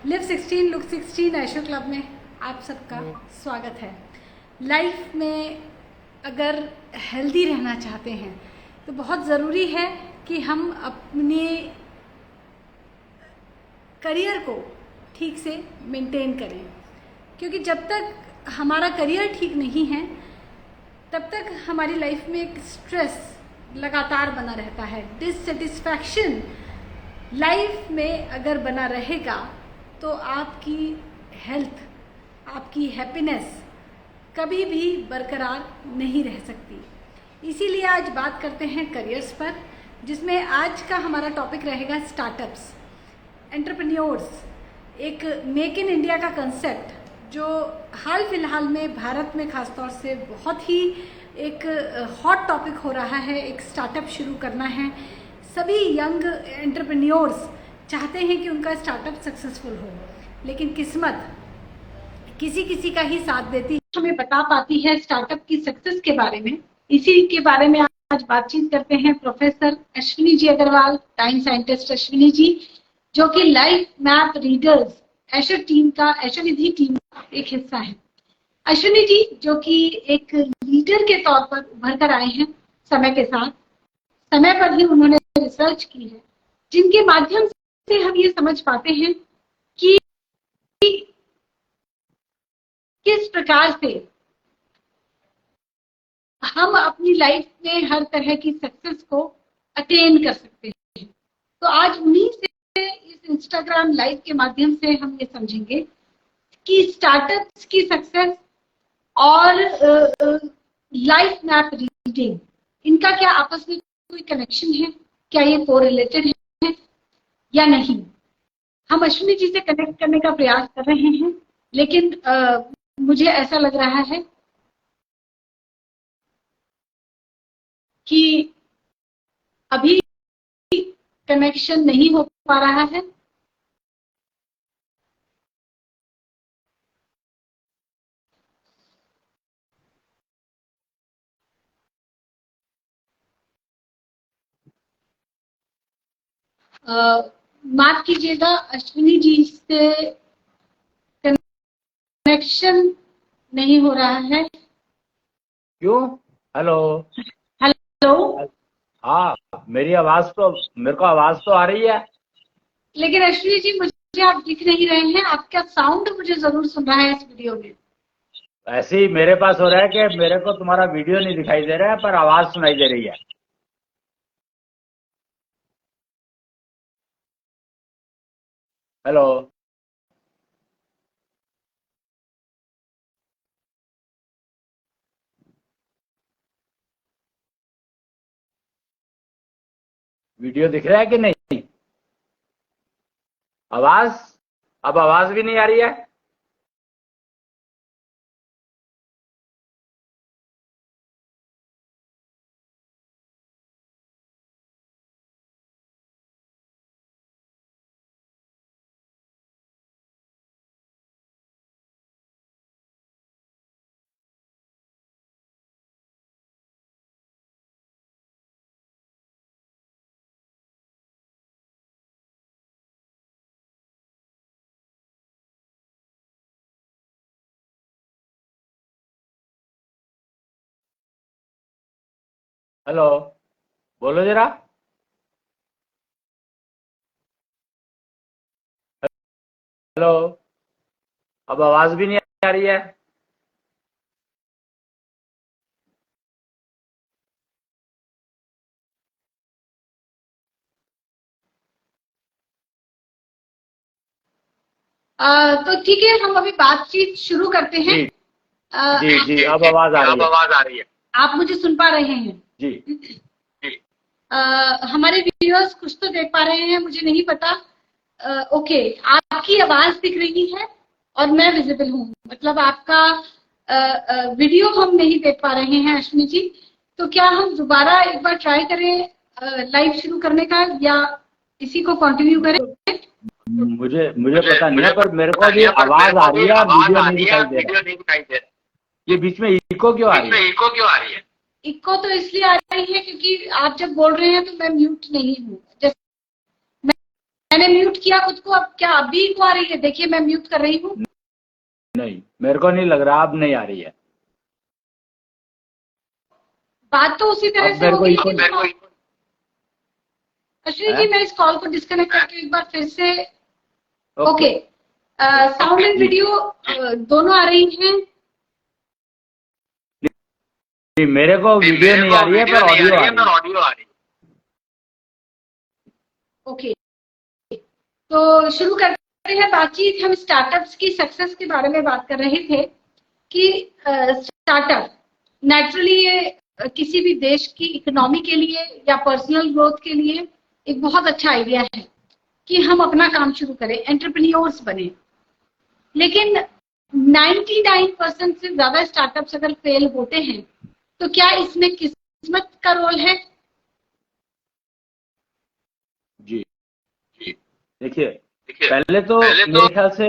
Live 16 look 16 ऐशो club में आप सबका स्वागत है। लाइफ में अगर हेल्दी रहना चाहते हैं तो बहुत ज़रूरी है कि हम अपने करियर को ठीक से मेंटेन करें, क्योंकि जब तक हमारा करियर ठीक नहीं है तब तक हमारी लाइफ में एक स्ट्रेस लगातार बना रहता है। डिससेटिस्फैक्शन लाइफ में अगर बना रहेगा तो आपकी हेल्थ, आपकी हैप्पीनेस कभी भी बरकरार नहीं रह सकती। इसीलिए आज बात करते हैं करियर्स पर, जिसमें आज का हमारा टॉपिक रहेगा स्टार्टअप्स, एंटरप्रेन्योर्स। एक मेक इन इंडिया का कंसेप्ट जो हाल फिलहाल में भारत में खासतौर से बहुत ही एक हॉट टॉपिक हो रहा है। एक स्टार्टअप शुरू करना है। सभी यंग एंटरप्रेन्योर्स चाहते हैं कि उनका स्टार्टअप सक्सेसफुल हो, लेकिन किस्मत किसी किसी का ही साथ देती है, हमें बता पाती है स्टार्टअप की सक्सेस के बारे में। इसी के बारे में आज बातचीत करते हैं professor Ashwini ji Agarwal, time scientist Ashwini ji, जो कि लाइफ मैप रीडर्स ऐशो टीम का, ऐशो निधि टीम का एक हिस्सा है। अश्विनी जी जो कि एक लीडर के तौर पर उभर कर आए हैं समय के साथ, समय पर ही उन्होंने रिसर्च की है, जिनके माध्यम से हम ये समझ पाते हैं कि किस प्रकार से हम अपनी लाइफ में हर तरह की सक्सेस को अटेन कर सकते हैं। तो आज उन्हीं से इस इंस्टाग्राम लाइव के माध्यम से हम ये समझेंगे कि स्टार्टअप्स की सक्सेस और लाइफ मैप रीडिंग, इनका क्या आपस में कोई कनेक्शन है, क्या ये कोरिलेटेड है या नहीं। हम अश्विनी जी से कनेक्ट करने का प्रयास कर रहे हैं, लेकिन मुझे ऐसा लग रहा है कि अभी कनेक्शन नहीं हो पा रहा है। माफ कीजिएगा, अश्विनी जी से कनेक्शन नहीं हो रहा है। क्यों? Hello hello. हाँ, मेरी आवाज तो, मेरे को आवाज तो आ रही है, लेकिन अश्विनी जी मुझे आप दिख नहीं रहे हैं। आपका साउंड मुझे जरूर सुन रहा है इस वीडियो में। ऐसे ही मेरे पास हो रहा है कि मेरे को तुम्हारा वीडियो नहीं दिखाई दे रहा है पर आवाज सुनाई दे रही है। हेलो, वीडियो दिख रहा है कि नहीं? आवाज, अब आवाज भी नहीं आ रही है। हेलो, बोलो जरा। हेलो, अब आवाज भी नहीं आ रही है। तो ठीक है, हम अभी बातचीत शुरू करते हैं। जी, अब आवाज आ रही है। आप मुझे सुन पा रहे हैं? जी। हमारे व्यूअर्स कुछ तो देख पा रहे हैं, मुझे नहीं पता। ओके, आपकी आवाज दिख रही है और मैं विजिबल हूँ, मतलब आपका वीडियो हम नहीं देख पा रहे हैं अश्विनी जी। तो क्या हम दोबारा एक बार ट्राई करें लाइव शुरू करने का, या इसी को कंटिन्यू करें? मुझे पता नहीं है, पर मेरे को भी आवाज आ रही है, वीडियो नहीं दिखाई दे रहा। ये बीच में इको क्यों आ रही है? इको तो इसलिए आ रही है क्योंकि आप जब बोल रहे हैं तो मैं म्यूट नहीं हूँ। मैंने म्यूट किया खुद को, अब क्या अभी को आ रही है? देखिए मैं म्यूट कर रही हूँ। नहीं, मेरे को नहीं लग रहा, अब नहीं आ रही है। बात तो उसी तरह से होगी, लेकिन अश्विनी जी मैं इस कॉल को डिस्कनेक्ट करके एक बार फिर से। ओके, साउंड एंड वीडियो दोनों आ रही हैं? मेरे को वीडियो नहीं आ रही है, पर ऑडियो आ रही है। ओके, तो शुरू करते हैं बातचीत। हम स्टार्टअप्स की सक्सेस के बारे में बात कर रहे थे कि स्टार्टअप नेचुरली ये किसी भी देश की इकोनॉमी के लिए या पर्सनल ग्रोथ के लिए एक बहुत अच्छा आइडिया है कि हम अपना काम शुरू करें, एंटरप्रेन्योर्स बने। लेकिन 99% से ज्यादा स्टार्टअप्स अगर फेल होते हैं तो क्या इसमें किस्मत का रोल है? जी, देखिए पहले तो मेरे ख्याल से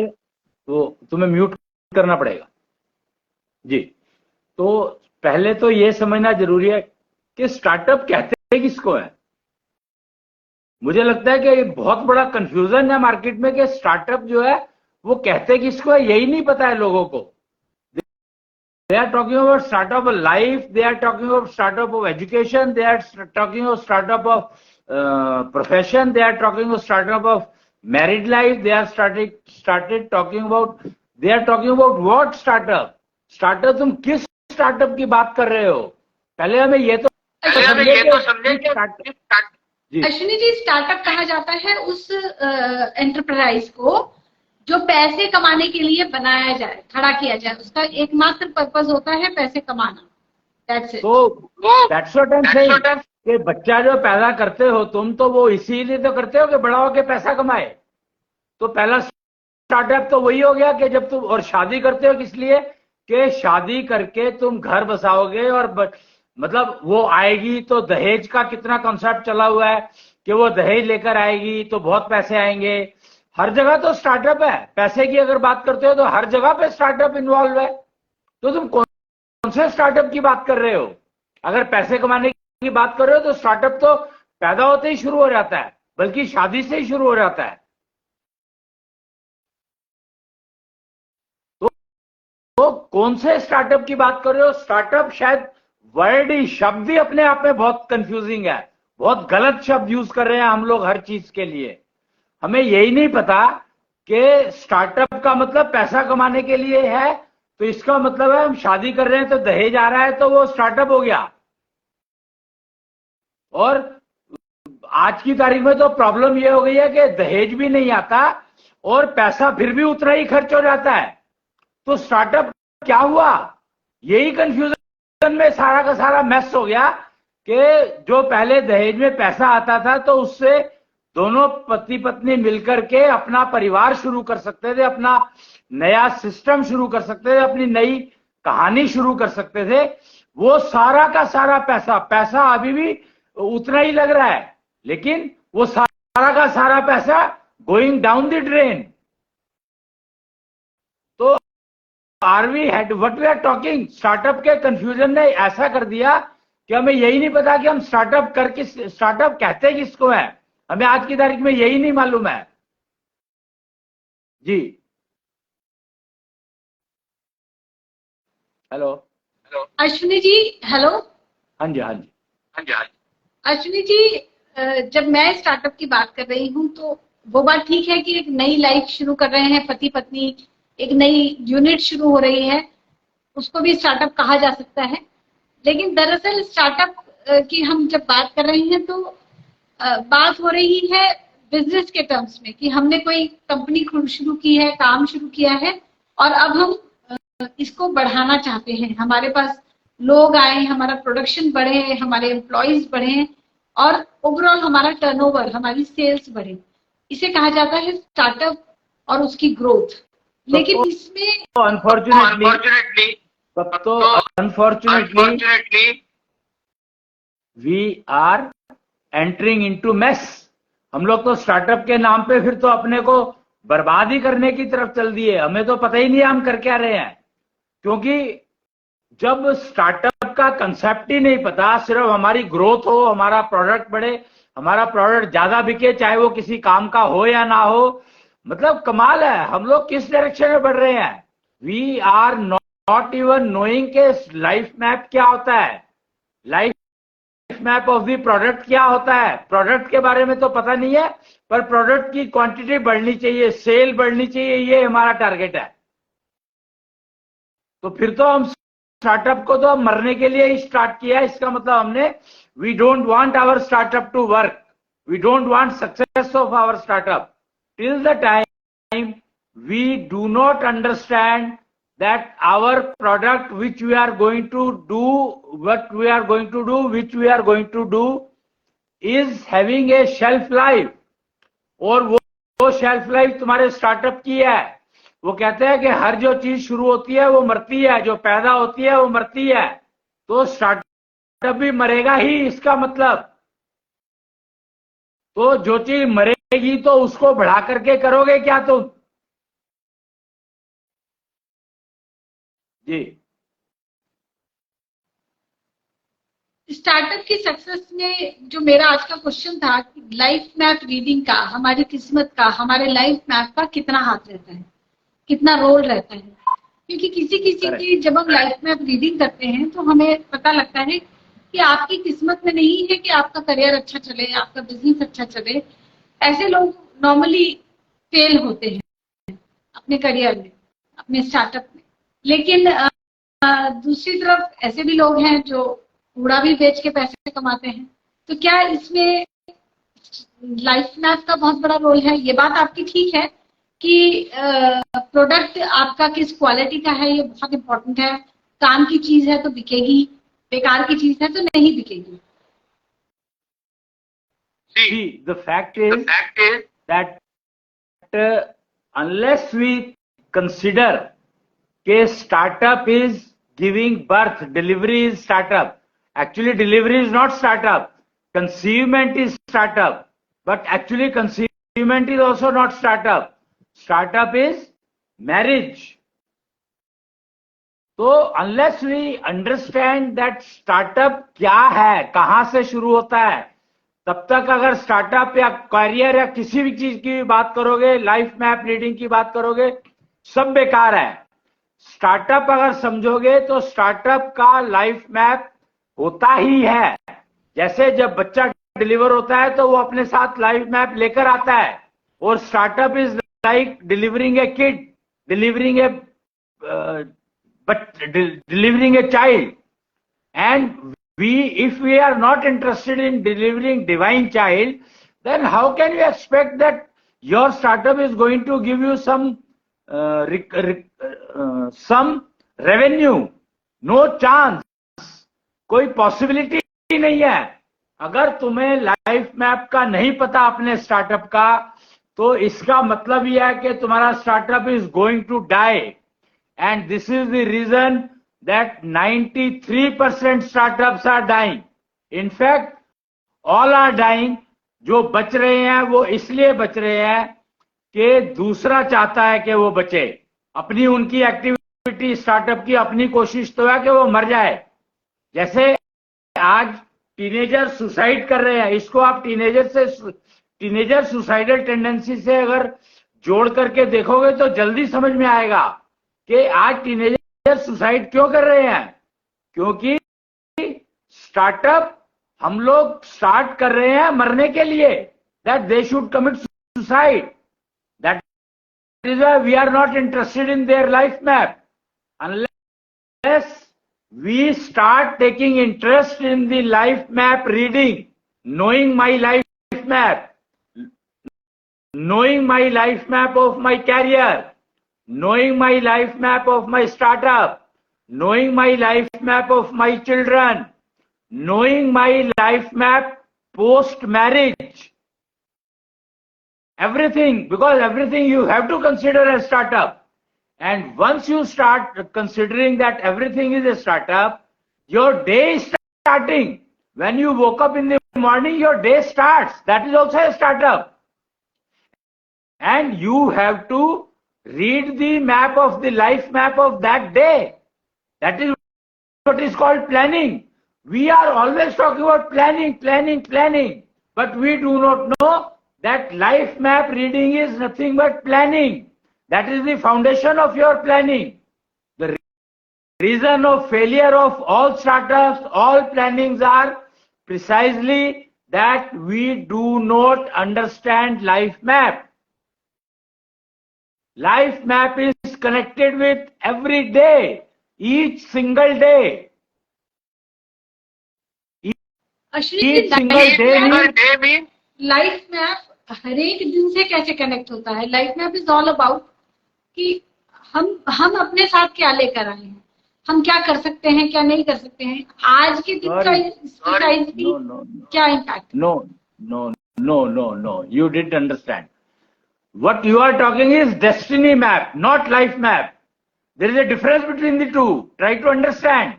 वो तुम्हें म्यूट करना पड़ेगा। जी, तो पहले तो ये समझना जरूरी है कि स्टार्टअप कहते किसको है। मुझे लगता है कि ये बहुत बड़ा कंफ्यूजन है मार्केट में कि स्टार्टअप जो है वो कहते किसको है, यही नहीं पता है लोगों को। They are talking about startup of life, they are talking about startup of education, they are talking about startup of profession, they are talking about startup of married life, they are started talking about, they are talking about what startup? Startup तुम किस startup की बात कर रहे हो? पहले हमें ये तो समझे कि अश्विनी जी, स्टार्टअप कहा जाता है उस एंटरप्राइज को जो पैसे कमाने के लिए बनाया जाए, खड़ा किया जाए, उसका एकमात्र पर्पस होता है पैसे कमाना। That's it. तो that's what I'm saying कि बच्चा जो पैदा करते हो तुम, तो वो इसीलिए तो करते हो कि बड़ा होके पैसा कमाए। तो पहला स्टार्टअप तो वही हो गया कि जब तुम, और शादी करते हो किस लिए कि शादी करके तुम घर बसाओगे और मतलब वो आएगी। तो दहेज का कितना कॉन्सेप्ट चला हुआ है कि वो दहेज लेकर आएगी तो बहुत पैसे आएंगे। हर जगह तो स्टार्टअप है। पैसे की अगर बात करते हो तो हर जगह पे स्टार्टअप इन्वॉल्व है। तो तुम कौन से स्टार्टअप की बात कर रहे हो? अगर पैसे कमाने की बात कर रहे हो तो स्टार्टअप तो पैदा होते ही शुरू हो जाता है, बल्कि शादी से ही शुरू हो जाता है। तो कौन से स्टार्टअप की बात कर रहे हो? स्टार्टअप शायद वर्ड ही, शब्द ही अपने आप में बहुत कंफ्यूजिंग है। बहुत गलत शब्द यूज कर रहे हैं हम लोग हर चीज के लिए। हमें यही नहीं पता कि स्टार्टअप का मतलब पैसा कमाने के लिए है, तो इसका मतलब है हम शादी कर रहे हैं तो दहेज आ रहा है तो वो स्टार्टअप हो गया। और आज की तारीख में तो प्रॉब्लम ये हो गई है कि दहेज भी नहीं आता और पैसा फिर भी उतना ही खर्च हो जाता है। तो स्टार्टअप क्या हुआ? यही कंफ्यूजन में सारा का सारा मैस हो गया कि जो पहले दहेज में पैसा आता था तो उससे दोनों पति पत्नी मिलकर के अपना परिवार शुरू कर सकते थे, अपना नया सिस्टम शुरू कर सकते थे, अपनी नई कहानी शुरू कर सकते थे। वो सारा का सारा पैसा अभी भी उतना ही लग रहा है, लेकिन वो सारा का सारा पैसा गोइंग डाउन द ड्रेन। तो are we had what we are talking, startup के कंफ्यूजन ने ऐसा कर दिया कि हमें यही नहीं पता कि हम स्टार्टअप करके स्टार्टअप कहते किसको है। हमें आज की तारीख में यही नहीं मालूम है। जी, हेलो अश्विनी जी, हेलो। हाँ जी, हाँ जी। अश्विनी जी, जब मैं स्टार्टअप की बात कर रही हूँ तो वो बात ठीक है कि एक नई लाइफ शुरू कर रहे हैं पति पत्नी, एक नई यूनिट शुरू हो रही है, उसको भी स्टार्टअप कहा जा सकता है। लेकिन दरअसल स्टार्टअप की हम जब बात कर रहे हैं तो बात हो रही है बिजनेस के टर्म्स में कि हमने कोई कंपनी शुरू की है, काम शुरू किया है और अब हम इसको बढ़ाना चाहते हैं। हमारे पास लोग आए, हमारा प्रोडक्शन बढ़े, हमारे एम्प्लॉइज बढ़े और ओवरऑल हमारा टर्नओवर, हमारी सेल्स बढ़े। इसे कहा जाता है स्टार्टअप और उसकी ग्रोथ। लेकिन इसमें unfortunately we are entering into mess. हम लोग तो स्टार्टअप के नाम पे फिर तो अपने को बर्बाद ही करने की तरफ चल दिए। हमें तो पता ही नहीं हम कर क्या रहे हैं, क्योंकि जब स्टार्टअप का कंसेप्ट ही नहीं पता, सिर्फ हमारी ग्रोथ हो, हमारा प्रोडक्ट बढ़े, हमारा प्रोडक्ट ज्यादा बिके, चाहे वो किसी काम का हो या ना हो। मतलब कमाल है, हम लोग किस डायरेक्शन में बढ़ रहे हैं। We are not even knowing के लाइफ मैप क्या होता है, life map of the product क्या होता है। प्रोडक्ट के बारे में तो पता नहीं है, पर प्रोडक्ट की क्वांटिटी बढ़नी चाहिए, सेल बढ़नी चाहिए, ये हमारा टारगेट है। तो फिर तो हम स्टार्टअप को तो मरने के लिए ही स्टार्ट किया है। इसका मतलब हमने we don't want our startup to work, we don't want success of our startup till the time we do not understand that our product which we are going to do, what we are going to do, which we are going to do is having a shelf life। और वो shelf life तुम्हारे startup की है। वो कहते हैं कि हर जो चीज शुरू होती है वो मरती है, जो पैदा होती है वो मरती है, तो स्टार्टअप भी मरेगा ही, इसका मतलब। तो जो चीज मरेगी तो उसको बढ़ा करके करोगे क्या तुम। जी, स्टार्टअप की सक्सेस में जो मेरा आज का क्वेश्चन था, लाइफ मैप रीडिंग का, हमारी किस्मत का, हमारे लाइफ मैप का कितना हाथ रहता है, कितना रोल रहता है। क्योंकि किसी किसी की जब हम लाइफ मैप रीडिंग करते हैं तो हमें पता लगता है कि आपकी किस्मत में नहीं है कि आपका करियर अच्छा चले, आपका बिजनेस अच्छा चले। ऐसे लोग नॉर्मली फेल होते हैं अपने करियर में, अपने स्टार्टअप में। लेकिन दूसरी तरफ ऐसे भी लोग हैं जो कूड़ा भी बेच के पैसे कमाते हैं। तो क्या इसमें लाइफ मैप का बहुत बड़ा रोल है? ये बात आपकी ठीक है कि प्रोडक्ट आपका किस क्वालिटी का है, ये बहुत इंपॉर्टेंट है। काम की चीज है तो बिकेगी, बेकार की चीज है तो नहीं बिकेगी। See, the fact is that unless we consider कि startup is giving birth, delivery is startup. Actually, delivery is not startup. Conceivement is startup. But actually, conceivement is also not startup. Startup is marriage. तो unless we understand that startup क्या है, कहां से शुरू होता है, तब तक अगर स्टार्टअप या करियर या किसी भी चीज की बात करोगे, लाइफ मैप रीडिंग की बात करोगे, सब बेकार है। स्टार्टअप अगर समझोगे तो स्टार्टअप का लाइफ मैप होता ही है। जैसे जब बच्चा डिलीवर होता है तो वो अपने साथ लाइफ मैप लेकर आता है, और startup is like delivering A kid, delivering a child. And if we are not interested in delivering divine child, then how can you expect that your startup is going to give you some revenue? No chance, कोई possibility नहीं है। अगर तुम्हें life map का नहीं पता अपने startup का, तो इसका मतलब यह है कि तुम्हारा startup is going to die. And this is the reason that 93% startups are dying. In fact, all are dying. जो बच रहे हैं वो इसलिए बच रहे हैं कि दूसरा चाहता है कि वो बचे। अपनी उनकी एक्टिविटी, स्टार्टअप की अपनी कोशिश तो है कि वो मर जाए। जैसे आज टीनेजर सुसाइड कर रहे हैं, इसको आप टीनेजर सुसाइडल टेंडेंसी से अगर जोड़ करके देखोगे तो जल्दी समझ में आएगा कि आज टीनेजर सुसाइड क्यों कर रहे हैं। क्योंकि स्टार्टअप हम लोग स्टार्ट कर रहे हैं मरने के लिए, that they should commit suicide. That is why we are not interested in their life map. Unless we start taking interest in the life map reading, knowing my life map, knowing my life map of my career, knowing my life map of my startup, knowing my life map of my children, knowing my life map post marriage, everything, because everything you have to consider as startup. And once you start considering that everything is a startup, your day is starting. When you woke up in the morning, your day starts. That is also a startup. And you have to read the map of the life map of that day. That is what is called planning. We are always talking about planning. but we do not know that life map reading is nothing but planning. That is the foundation of your planning. The reason of failure of all startups, all plannings are precisely that we do not understand life map. Life map is connected with every day, each single day. Ashwin Each ji, single day means life map हर एक दिन से कैसे connect होता है? Life map is all about कि हम अपने साथ क्या लेकर आए हैं, हम क्या कर सकते हैं, क्या नहीं कर सकते हैं, आज के दिन का क्या impact? No. You didn't understand. What you are talking is destiny map, not life map. There is a difference between the two. Try to understand.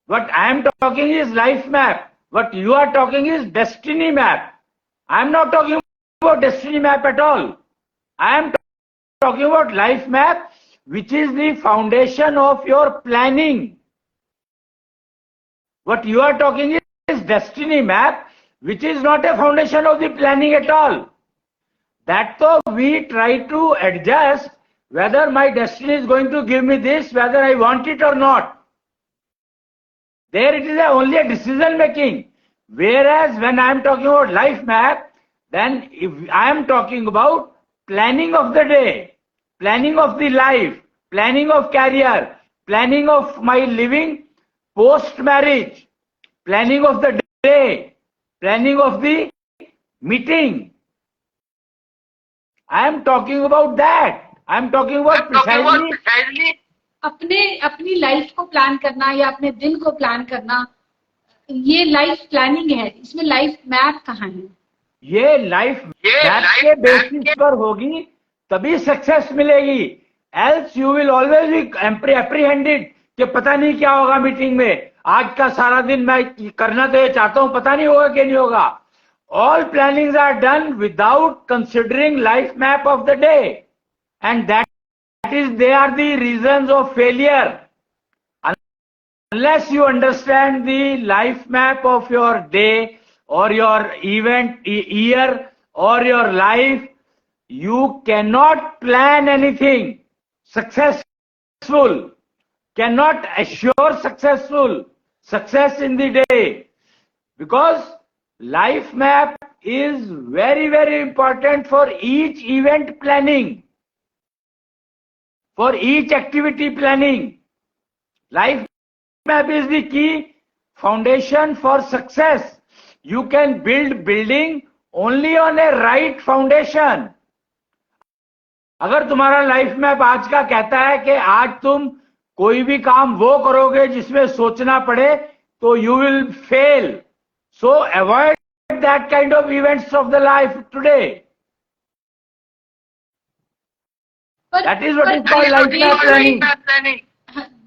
What I am talking is life map. What you are talking is destiny map. I am not talking about destiny map at all. I am talking about life map, which is the foundation of your planning. What you are talking is destiny map, which is not a foundation of the planning at all. That though we try to adjust whether my destiny is going to give me this, whether I want it or not. There it is only a decision making. Whereas when I am talking about life map, then if I am talking about planning of the day, planning of the life, planning of career, planning of my living post marriage, planning of the day, planning of the meeting. I am talking about that. I am talking about precisely अपनी life को plan करना या अपने दिन को plan करना, ये life planning है. इसमें लाइफ मैप कहाँ है? ये लाइफ मैप के बेसिस पर होगी तभी सक्सेस मिलेगी. Else you will always be apprehended कि पता नहीं क्या होगा मीटिंग में, आज का सारा दिन मैं करना तो ये चाहता हूं, पता नहीं होगा कि नहीं होगा. All plannings are done without considering life map of the day, and they are the reasons of failure. Unless you understand the life map of your day or your event, year or your life, you cannot plan anything successful, cannot assure success in the day, because life map is very, very important for each event planning, for each activity planning. Life map is the key foundation for success. You can build building only on a right foundation. अगर तुम्हारा life map आज का कहता है कि आज तुम कोई भी काम वो करोगे जिसमें सोचना पड़े, तो you will fail. So avoid that kind of events of the life today. That is what is called life map planning.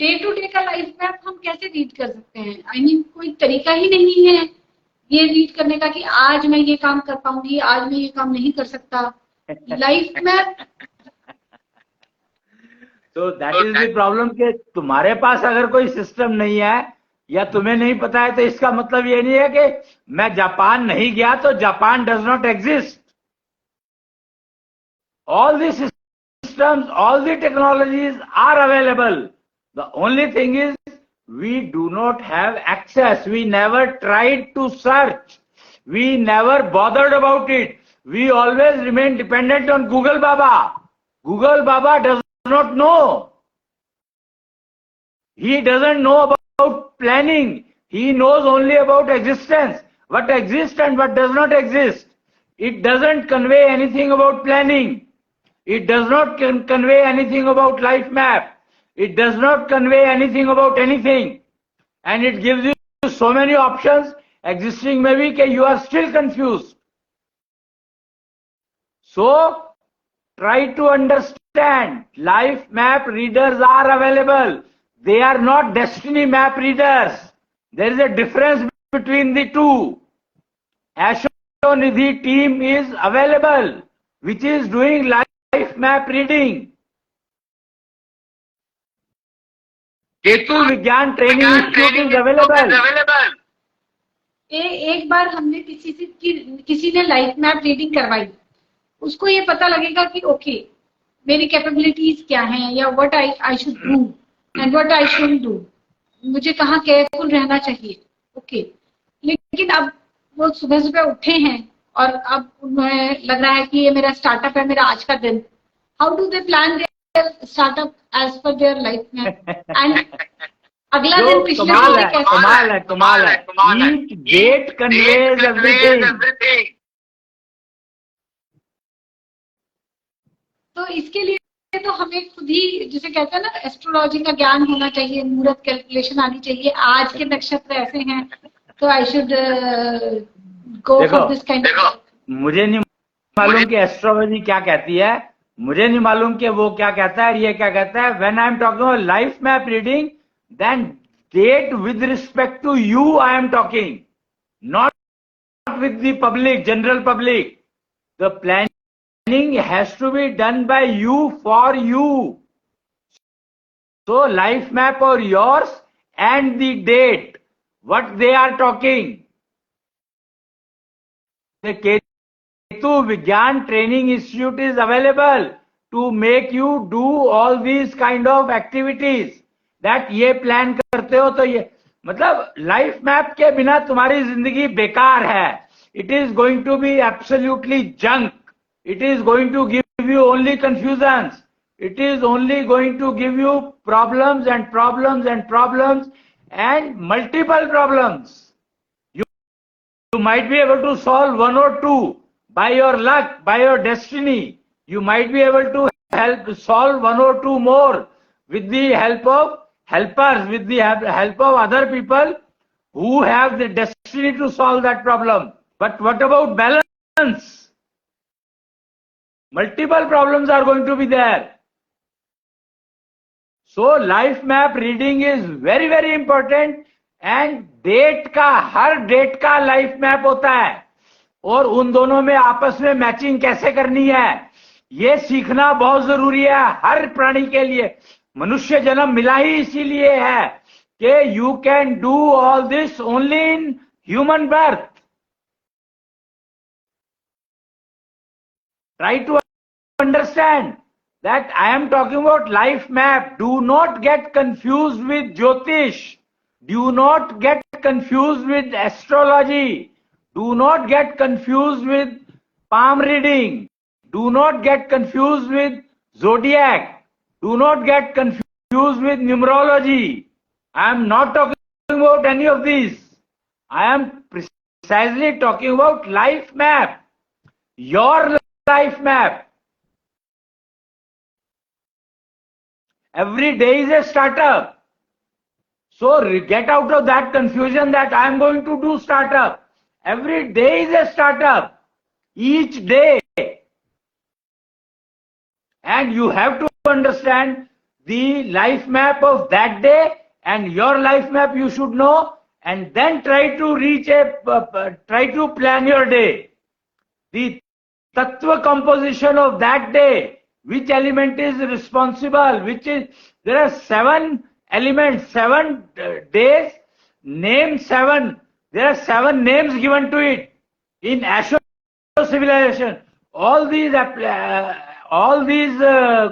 Day to day का लाइफ मैप हम कैसे रीड कर सकते हैं? I mean, कोई तरीका ही नहीं है ये रीड करने का कि आज मैं ये काम कर पाऊंगी, आज मैं ये काम नहीं कर सकता. Life map. तो दैट इज द प्रॉब्लम कि तुम्हारे पास अगर कोई सिस्टम नहीं है या तुम्हें नहीं पता है, तो इसका मतलब ये नहीं है कि मैं जापान नहीं गया तो Japan does not exist. All the systems, all the technologies are available. The only thing is we do not have access. We never tried to search. We never bothered about it. We always remain dependent on Google बाबा. Google बाबा does not know. He doesn't know about planning. He knows only about existence. What exists and what does not exist. It doesn't convey anything about planning. It does not convey anything about life map. It does not convey anything about anything. And it gives you so many options existing maybe that you are still confused. So, try to understand. Life map readers are available. They are not destiny map readers. There is a difference between the two. Asho Nidhi team is available, which is doing life map reading. Ketu Vigyan Training Institute is available. एक बार हमने किसी ने life map reading करवाई, उसको ये पता लगेगा कि ओके मेरी कैपेबिलिटीज क्या हैं, या what I should do and what I should do, मुझे कहाँ केयरफुल रहना चाहिए। ओके, लेकिन अब वो सुबह सुबह उठे हैं और अब उन्हें लग रहा है कि ये मेरा स्टार्टअप है, मेरा आज का दिन। How do they plan their startup as पर देयर लाइफ मैप? एंड अगला दिन पिछले कमाल दिन है, कैसे? कमाल है। Each date conveys everything. तो इसके लिए तो हमें खुद ही, जिसे कहते हैं ना, एस्ट्रोलॉजी का ज्ञान होना चाहिए, मुहूर्त कैलकुलेशन आनी चाहिए, आज के नक्षत्र ऐसे हैं तो I should go for this kind. मुझे नहीं मालूम कि एस्ट्रोलॉजी क्या कहती है, मुझे नहीं मालूम कि वो क्या कहता है, ये क्या कहता है। When I am talking about life map reading, then date with respect to you I am talking, not with the public, general public. The planning has to be done by you for you. So life map or yours and the date, what they are talking. The Ketu Vigyan Training Institute is available to make you do all these kind of activities. That ये plan करते हो तो ये मतलब life map के बिना तुम्हारी जिंदगी बेकार है. It is going to be absolutely junk. It is going to give you only confusions. It is only going to give you problems and problems and problems and multiple problems. You might be able to solve one or two by your luck, by your destiny. You might be able to solve one or two more with the help of helpers, with the help of other people who have the destiny to solve that problem. But what about balance? Multiple problems are going to be there. So life map reading is very very important, and date का, हर date का life map होता है और उन दोनों में आपस में मैचिंग कैसे करनी है ये सीखना बहुत जरूरी है हर प्राणी के लिए. मनुष्य जन्म मिला ही इसीलिए है कि you can do all this only in human birth. Try to understand that I am talking about life map. Do not get confused with Jyotish. Do not get confused with astrology. Do not get confused with palm reading. Do not get confused with zodiac. Do not get confused with numerology. I am not talking about any of these. I am precisely talking about life map. Your life map. Every day is a startup. So get out of that confusion that I am going to do startup. Every day is a startup. Each day. And you have to understand the life map of that day, and your life map you should know, and then try to plan your day. The tattva composition of that day. Which element is responsible? There are 7 elements, 7 days, name 7. There are 7 names given to it in Asho civilization. All these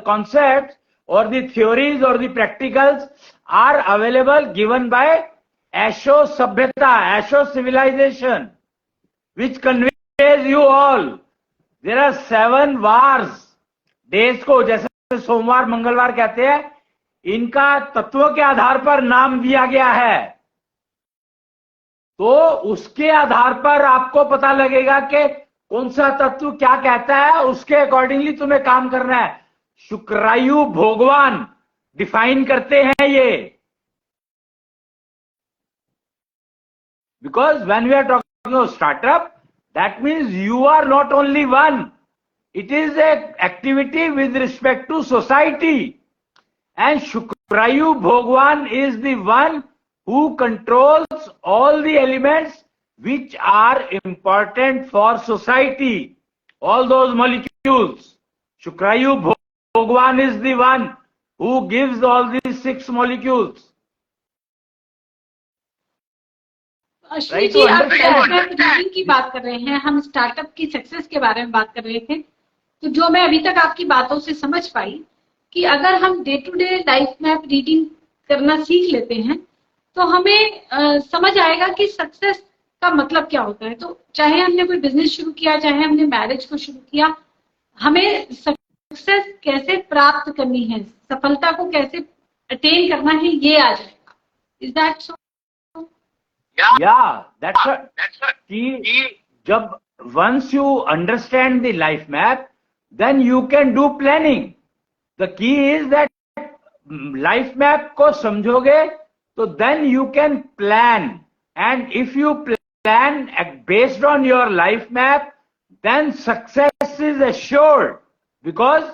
concepts or the theories or the practicals are available, given by Asho Sabhyata, Asho civilization, which conveys you all. There are 7 wars. Days को, जैसे सोमवार मंगलवार कहते हैं, इनका तत्वों के आधार पर नाम दिया गया है. तो उसके आधार पर आपको पता लगेगा कि कौन सा तत्व क्या कहता है, उसके अकॉर्डिंगली तुम्हें काम करना है. शुक्रायु भगवान डिफाइन करते हैं ये. Because when we are talking of startup, that means you are not only one. It is an activity with respect to society, and Shukrayu Bhagwan is the one who controls all the elements which are important for society, all those molecules. Shukrayu Bhagwan is the one who gives all these 6 molecules. Ashwini ji, आप reading की बात कर रहे हैं, हम startup की success के बारे में बात कर रहे थे। तो जो मैं अभी तक आपकी बातों से समझ पाई कि अगर हम day to day life map reading करना सीख लेते हैं तो हमें समझ आएगा कि सक्सेस का मतलब क्या होता है। तो चाहे हमने कोई बिजनेस शुरू किया, चाहे हमने मैरिज को शुरू किया, हमें सक्सेस कैसे प्राप्त करनी है, सफलता को कैसे अटेन करना है, ये आ जाएगा। Is that so? Yeah, that's right. कि जब once you understand the life map, then you can do planning. The key is that life map को समझोगे तो then you can plan, and if you plan based on your life map, then success is assured, because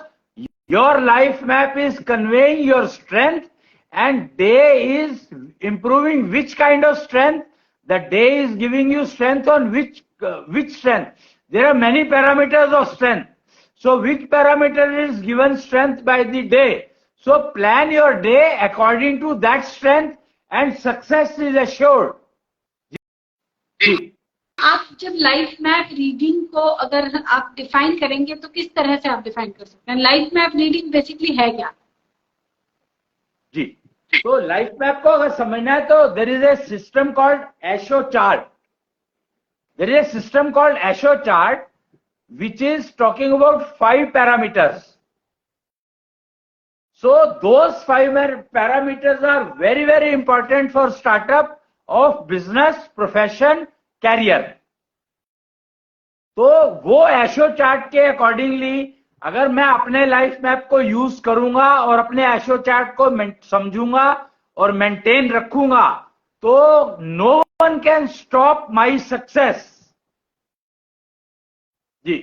your life map is conveying your strength, and day is improving which kind of strength. The day is giving you strength on which strength. There are many parameters of strength. So which parameter is given strength by the day? So plan your day according to that strength and success is assured. आप जब life map reading को अगर आप define करेंगे तो किस तरह से आप डिफाइन कर सकते हैं? लाइफ मैप रीडिंग बेसिकली है क्या? जी, तो लाइफ मैप को अगर समझना है तो there is a system called एशो chart. There is a system called एशो chart which is talking about 5 parameters. So those 5 parameters are very, very important for startup of business, profession, career. तो वो एशो chart के accordingly अगर मैं अपने life map को use करूंगा और अपने एशो चार्ट को समझूंगा और मेंटेन रखूंगा तो no one can stop my success. जी,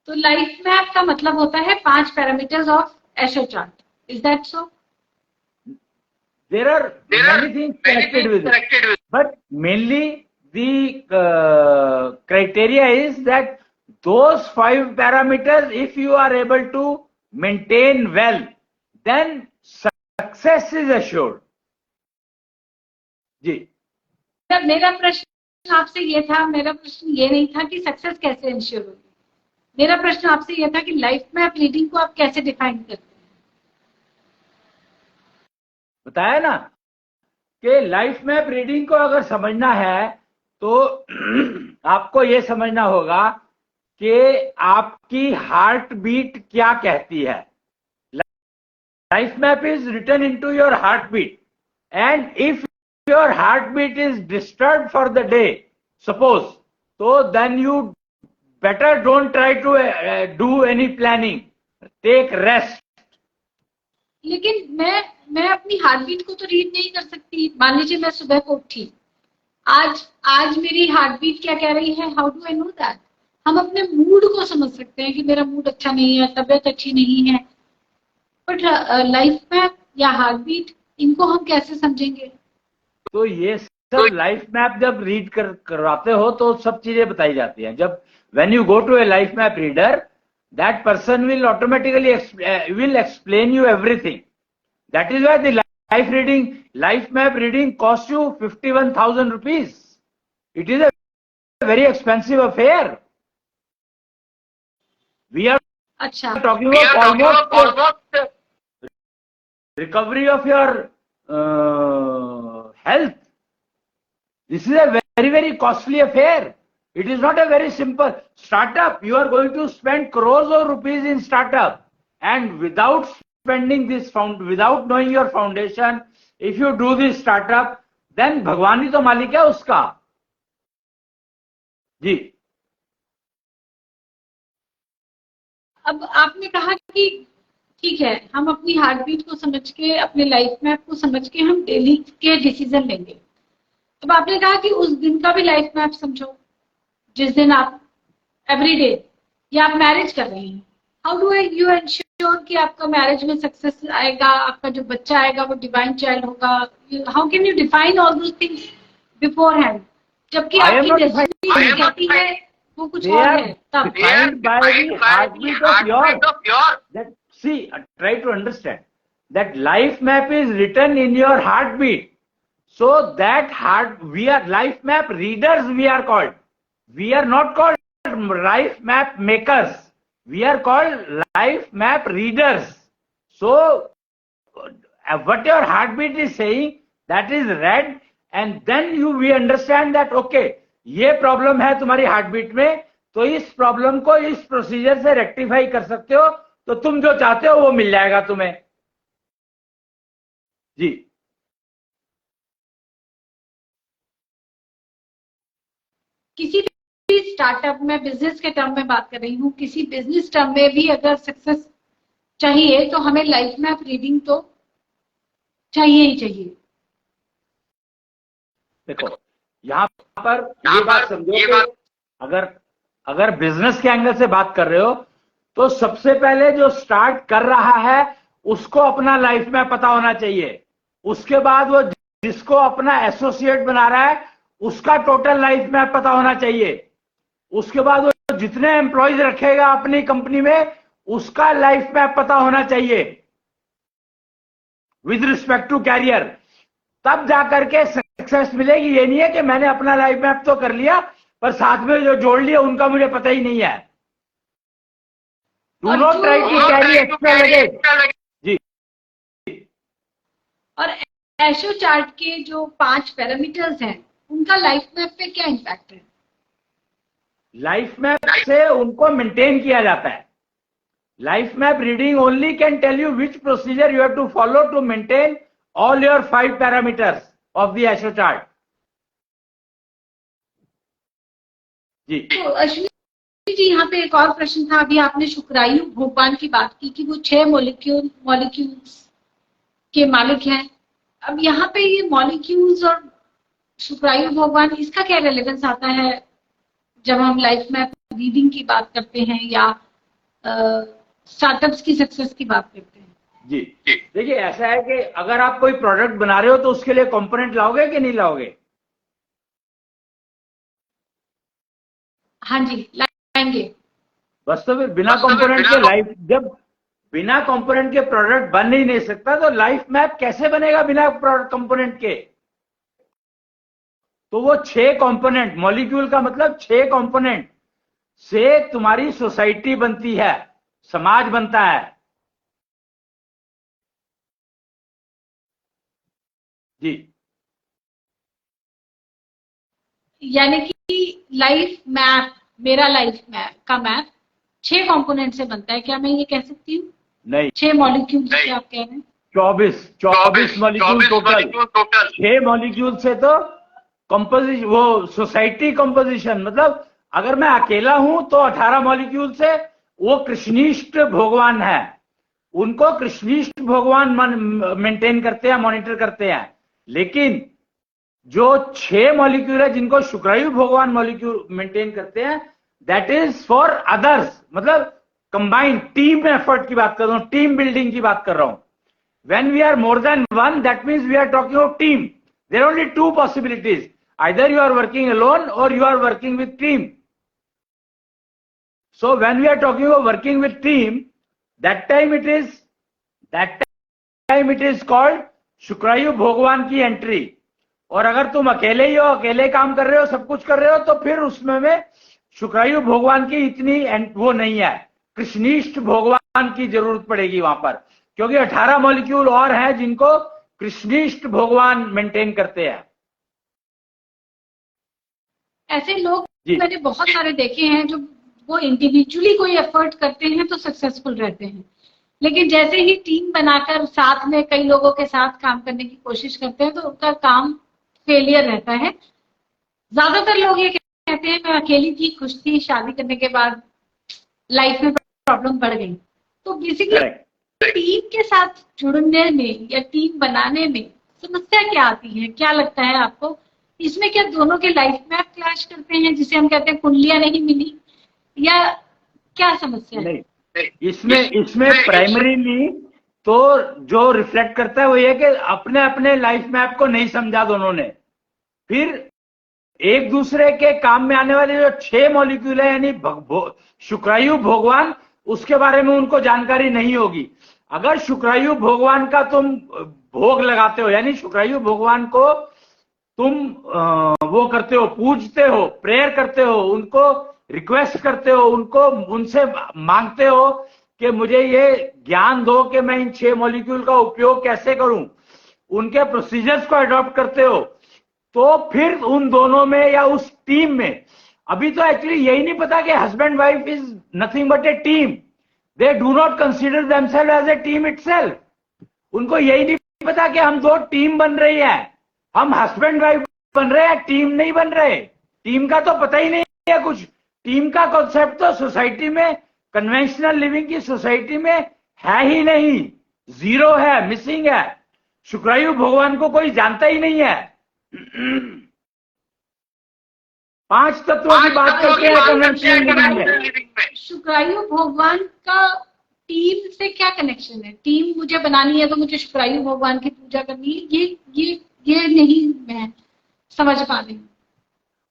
तो लाइफ मैप का मतलब होता है 5 पैरामीटर्स ऑफ एशो chart. Is that so? There are many things connected with it, but mainly the criteria is that those 5 parameters, if you are able to maintain well, then success is assured. जी, मेरा प्रश्न आपसे ये था, मेरा प्रश्न ये नहीं था कि सक्सेस कैसे इंश्योर होगी. मेरा प्रश्न आपसे ये था कि लाइफ मैप रीडिंग को आप कैसे डिफाइन करते हैं? बताया ना कि लाइफ मैप रीडिंग को अगर समझना है तो आपको ये समझना होगा कि आपकी हार्ट बीट क्या कहती है. Life map is written into your heartbeat, and if your heartbeat is disturb for the day suppose, तो then you better don't try to do any planning, take rest. लेकिन मैं अपनी heart beat को तो read नहीं कर सकती. मान लीजिए मैं सुबह को उठी, आज मेरी हार्ट बीट क्या कह रही है? How do I know that? हम अपने मूड को समझ सकते हैं कि मेरा मूड अच्छा नहीं है, तबीयत अच्छी नहीं है, बट लाइफ मैप या हार्ट बीट, इनको हम कैसे समझेंगे? तो ये सब लाइफ मैप जब रीड करवाते हो तो सब चीजें बताई जाती हैं. जब when you go to a life map reader, that person will automatically will explain you everything. That is why the life map reading costs you 51,000 rupees. It is a very expensive affair. We are talking about almost recovery of your health. This is a very, very costly affair. It is not a very simple startup. You are going to spend crores of rupees in startup, and without spending this without knowing your foundation, if you do this startup, then भगवान ही तो मालिक है उसका. जी, अब आपने कहा कि ठीक है, हम अपनी हार्ट बीट को समझ के, अपने लाइफ मैप को समझ के हम डेली के डिसीजन लेंगे. अब आपने कहा कि उस दिन का भी लाइफ मैप समझो जिस दिन आप एवरीडे, या आप मैरिज कर रहे हैं. हाउ डू यू एंश्योर कि आपका मैरिज में सक्सेस आएगा, आपका जो बच्चा आएगा वो डिवाइन चाइल्ड होगा? How can you define all those things before hand, जबकि आपकी डेस्टिनी कहती है वो कुछ और है. तब see, try to understand that life map is written in your heartbeat. So that we are life map readers, we are called. We are not called life map makers. We are called life map readers. So what your heartbeat is saying, that is read, and then we understand that okay, ये problem है तुम्हारी heartbeat में, तो इस problem को इस procedure से rectify कर सकते हो, तो तुम जो चाहते हो वो मिल जाएगा तुम्हें। जी, किसी भी स्टार्टअप में, बिजनेस के टर्म में बात कर रही हूँ, किसी बिजनेस टर्म में भी अगर सक्सेस चाहिए तो हमें लाइफ मैप रीडिंग तो चाहिए ही चाहिए। देखो यहाँ पर ये बात समझो कि अगर बिजनेस के एंगल से बात कर रहे हो, तो सबसे पहले जो स्टार्ट कर रहा है उसको अपना लाइफ मैप पता होना चाहिए। उसके बाद वो जिसको अपना एसोसिएट बना रहा है उसका टोटल लाइफ मैप पता होना चाहिए। उसके बाद वो जितने एम्प्लॉयज रखेगा अपनी कंपनी में उसका लाइफ मैप पता होना चाहिए विद रिस्पेक्ट टू कैरियर। तब जाकर के सक्सेस मिलेगी। ये नहीं है कि मैंने अपना लाइफ मैप तो कर लिया पर साथ में जो जोड़ लिया उनका मुझे पता ही नहीं है। Do not try to carry extra luggage. जी, और एशो चार्ट के जो 5 पैरामीटर्स हैं उनका लाइफ मैप पे क्या इम्पैक्ट है? लाइफ मैप से उनको मेंटेन किया जाता है। Life map reading only can tell you which procedure you have to follow to maintain all your 5 parameters of the एशो चार्ट। जी, तो अश्विनी जी, यहाँ पे एक और प्रश्न था। अभी आपने शुक्रायु भगवान की बात की कि वो 6 मॉलिक्यूल्स के मालिक हैं। अब यहाँ पे ये मॉलिक्यूल्स और शुक्रायु भगवान, इसका क्या रेलेवेंस आता है जब हम लाइफ मैप रीडिंग की बात करते हैं या स्टार्टअप्स की सक्सेस की बात करते हैं? जी, देखिए ऐसा है कि अगर आप कोई प्रोडक्ट बना रहे हो तो उसके लिए कंपोनेंट लाओगे कि नहीं लाओगे? हाँ जी, लाएंगे। बस तो फिर बिना कंपोनेंट के जब बिना कंपोनेंट के प्रोडक्ट बन ही नहीं सकता तो लाइफ मैप कैसे बनेगा बिना कंपोनेंट के? तो वो 6 कंपोनेंट, मॉलिक्यूल का मतलब 6 कंपोनेंट से तुम्हारी सोसाइटी बनती है, समाज बनता है। जी, यानी कि लाइफ मैप, मेरा लाइफ मैप का मैप 6 कंपोनेंट से बनता है, क्या मैं ये कह सकती हूँ? नहीं, 6 मॉलिक्यूल से आप कह रहे हैं? 24 मॉलिक्यूल टोटल। 6 मॉलिक्यूल से तो कंपोजिशन, वो सोसाइटी कंपोजिशन, मतलब अगर मैं अकेला हूं तो 18 मॉलिक्यूल से वो कृष्णिष्ठ भगवान है, उनको कृष्णिष्ठ भगवान मेंटेन करते हैं, मॉनिटर करते हैं। लेकिन जो 6 मॉलिक्यूल है जिनको शुक्रायु भगवान मॉलिक्यूल मेंटेन करते हैं, दैट इज फॉर अदर्स, मतलब कंबाइंड टीम एफर्ट की बात कर रहा हूं, टीम बिल्डिंग की बात कर रहा हूं। When we are more than one, that means we are talking of team. There are only 2 possibilities, either you are working alone or you are working with team. So when we are talking of working with team, that time it is called शुक्रायु भगवान की entry. और अगर तुम अकेले ही हो, अकेले काम कर रहे हो, सब कुछ कर रहे हो, तो फिर उसमें में शुक्रायु भगवान की इतनी वो नहीं है, कृष्णिष्ठ भगवान की जरूरत पड़ेगी वहां पर, क्योंकि 18 मॉलिक्यूल और हैं जिनको कृष्णिष्ठ भगवान मेंटेन करते हैं। ऐसे लोग मैंने बहुत सारे देखे हैं जो वो इंडिविजुअली कोई एफर्ट करते हैं तो सक्सेसफुल रहते हैं, लेकिन जैसे ही टीम बनाकर साथ में कई लोगों के साथ काम करने की कोशिश करते हैं तो उनका काम फेलियर रहता है। ज्यादातर लोग ये कहते हैं मैं अकेली थी, खुश थी, शादी करने के बाद लाइफ में प्रॉब्लम बढ़ गई। तो बेसिकली टीम के साथ जुड़ने में या टीम बनाने में समस्या क्या आती है? क्या लगता है आपको? इसमें क्या दोनों के लाइफ मैप क्लैश करते हैं, जिसे हम कहते हैं कुंडलियां नहीं मिली, या क्या समस्या है? नहीं, इसमें प्राइमरीली तो जो रिफ्लेक्ट करता है वो ये कि अपने अपने लाइफ मैप को नहीं समझा दोनों ने। फिर एक दूसरे के काम में आने वाले जो 6 मॉलिक्यूल है, यानी शुक्रायु भगवान, उसके बारे में उनको जानकारी नहीं होगी। अगर शुक्रायु भगवान का तुम भोग लगाते हो, यानी शुक्रायु भगवान को तुम वो करते हो, पूजते हो, प्रेयर करते हो, उनको रिक्वेस्ट करते हो, उनको उनसे मांगते हो कि मुझे ये ज्ञान दो कि मैं इन 6 मॉलिक्यूल का उपयोग कैसे करूं, उनके प्रोसीजर्स को अडॉप्ट करते हो, तो फिर उन दोनों में या उस टीम में, अभी तो एक्चुअली यही नहीं पता कि husband wife is nothing but a team, they do not consider themselves as a team itself. उनको यही नहीं पता कि हम 2 टीम बन रही है, हम हस्बैंड वाइफ बन रहे हैं, टीम नहीं बन रहे। टीम का तो पता ही नहीं है कुछ। टीम का कॉन्सेप्ट तो सोसाइटी में, कन्वेंशनल लिविंग की सोसाइटी में है ही नहीं, जीरो है, मिसिंग है। शुक्रायु भगवान को कोई जानता ही नहीं है। 5 तत्वों की बात करते हैं कन्वेंशनल लिविंग में। शुक्रायु भगवान का टीम से क्या कनेक्शन है? टीम मुझे बनानी है तो मुझे शुक्रायु भगवान की पूजा करनी है, ये नहीं मैं समझ पा रही हूँ।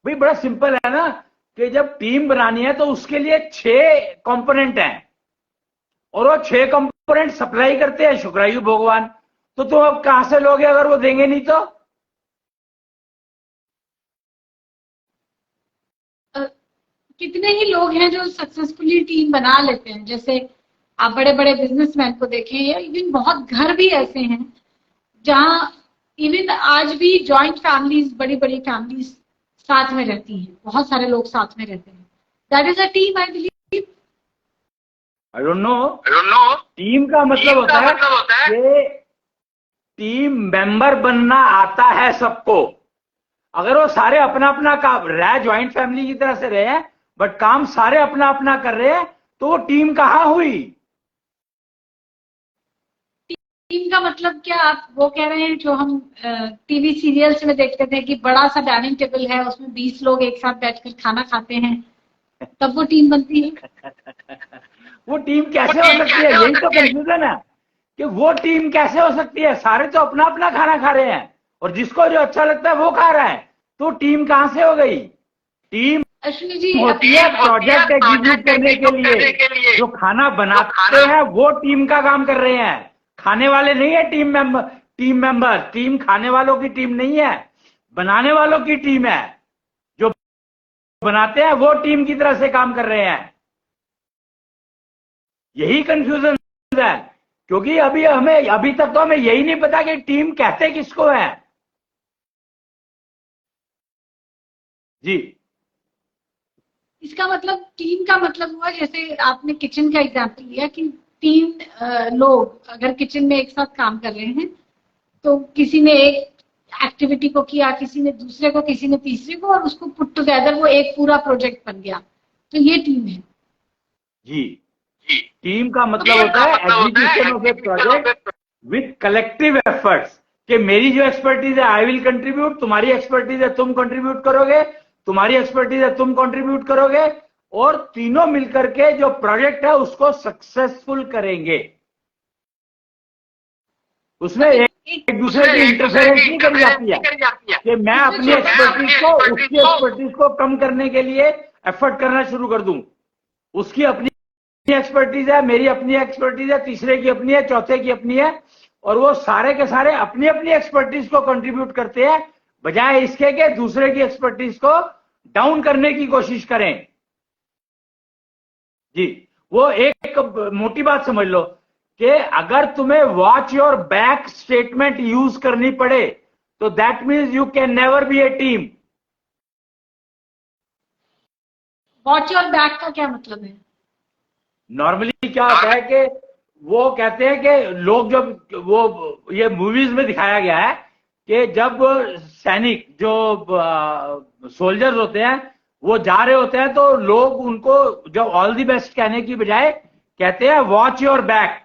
भाई बड़ा सिंपल है ना, कि जब टीम बनानी है तो उसके लिए 6 कंपोनेंट हैं, और वो 6 कंपोनेंट सप्लाई करते हैं शुक्रायु भगवान। तो तुम अब कहां से लोगे अगर वो देंगे नहीं तो? कितने ही लोग हैं जो सक्सेसफुली टीम बना लेते हैं। जैसे आप बड़े बड़े बिजनेसमैन को देखें, या इवन बहुत घर भी ऐसे हैं जहां इवन आज भी जॉइंट फैमिलीज, बड़ी बड़ी फैमिलीज साथ में रहती हैं, बहुत सारे लोग साथ में रहते हैं। That is a team, I believe. I don't know. Team का मतलब होता है कि टीम मेंबर बनना आता है सबको। अगर वो सारे अपना अपना काम रहे, ज्वाइंट फैमिली की तरह से रहे, बट काम सारे अपना अपना कर रहे हैं, तो वो टीम कहां हुई? टीम का मतलब क्या आप वो कह रहे हैं जो हम टीवी सीरियल्स में देखते थे कि बड़ा सा डाइनिंग टेबल है, उसमें 20 लोग एक साथ बैठकर खाना खाते हैं, तब वो टीम बनती है? वो टीम कैसे हो सकती है? यही तो कंफ्यूजन है कि वो टीम कैसे हो सकती है। सारे तो अपना अपना खाना खा रहे हैं और जिसको जो अच्छा लगता है वो खा रहा है, तो टीम कहां से हो गई? टीम अश्विनी जी होती है प्रोजेक्ट एग्जीक्यूट करने के लिए। जो खाना बनाते हैं वो टीम का काम कर रहे हैं, खाने वाले नहीं है टीम मेंबर। टीम खाने वालों की टीम नहीं है, बनाने वालों की टीम है। जो बनाते हैं वो टीम की तरह से काम कर रहे हैं। यही कंफ्यूजन है, क्योंकि अभी तक तो हमें यही नहीं पता कि टीम कहते किसको है। जी, इसका मतलब टीम का मतलब हुआ, जैसे आपने किचन का एग्जांपल लिया कि 3 लोग अगर किचन में एक साथ काम कर रहे हैं, तो किसी ने एक एक्टिविटी को किया, किसी ने दूसरे को, किसी ने तीसरे को, और उसको पुट टुगेदर वो एक पूरा प्रोजेक्ट बन गया, तो ये टीम है। जी, टीम का मतलब होता है execution of A project with collective efforts. कि मेरी जो एक्सपर्टीज है आई विल कंट्रीब्यूट, तुम्हारी एक्सपर्टीज है तुम कंट्रीब्यूट करोगे, तुम्हारी एक्सपर्टीज है तुम कंट्रीब्यूट करोगे, और तीनों मिलकर के जो प्रोजेक्ट है उसको सक्सेसफुल करेंगे। उसमें एक दूसरे की इंटरफेरेंस नहीं करी जाती है कि मैं अपनी एक्सपर्टीज को उसकी एक्सपर्टीज को कम करने के लिए एफर्ट करना शुरू कर दूं। उसकी अपनी एक्सपर्टीज है, मेरी अपनी एक्सपर्टीज है, तीसरे की अपनी है, चौथे की अपनी है, और वो सारे के सारे अपनी अपनी एक्सपर्टीज को कंट्रीब्यूट करते हैं, बजाय इसके कि दूसरे की एक्सपर्टीज को डाउन करने की कोशिश करें। जी, वो एक मोटी बात समझ लो कि अगर तुम्हें watch your back statement use करनी पड़े तो that means you can never be A team. Watch your back का क्या मतलब है? नॉर्मली क्या होता है कि वो कहते हैं कि लोग, जब वो ये मूवीज में दिखाया गया है कि जब सैनिक जो सोल्जर्स होते हैं वो जा रहे होते हैं, तो लोग उनको जो ऑल दी बेस्ट कहने की बजाय कहते हैं वॉच योर बैक।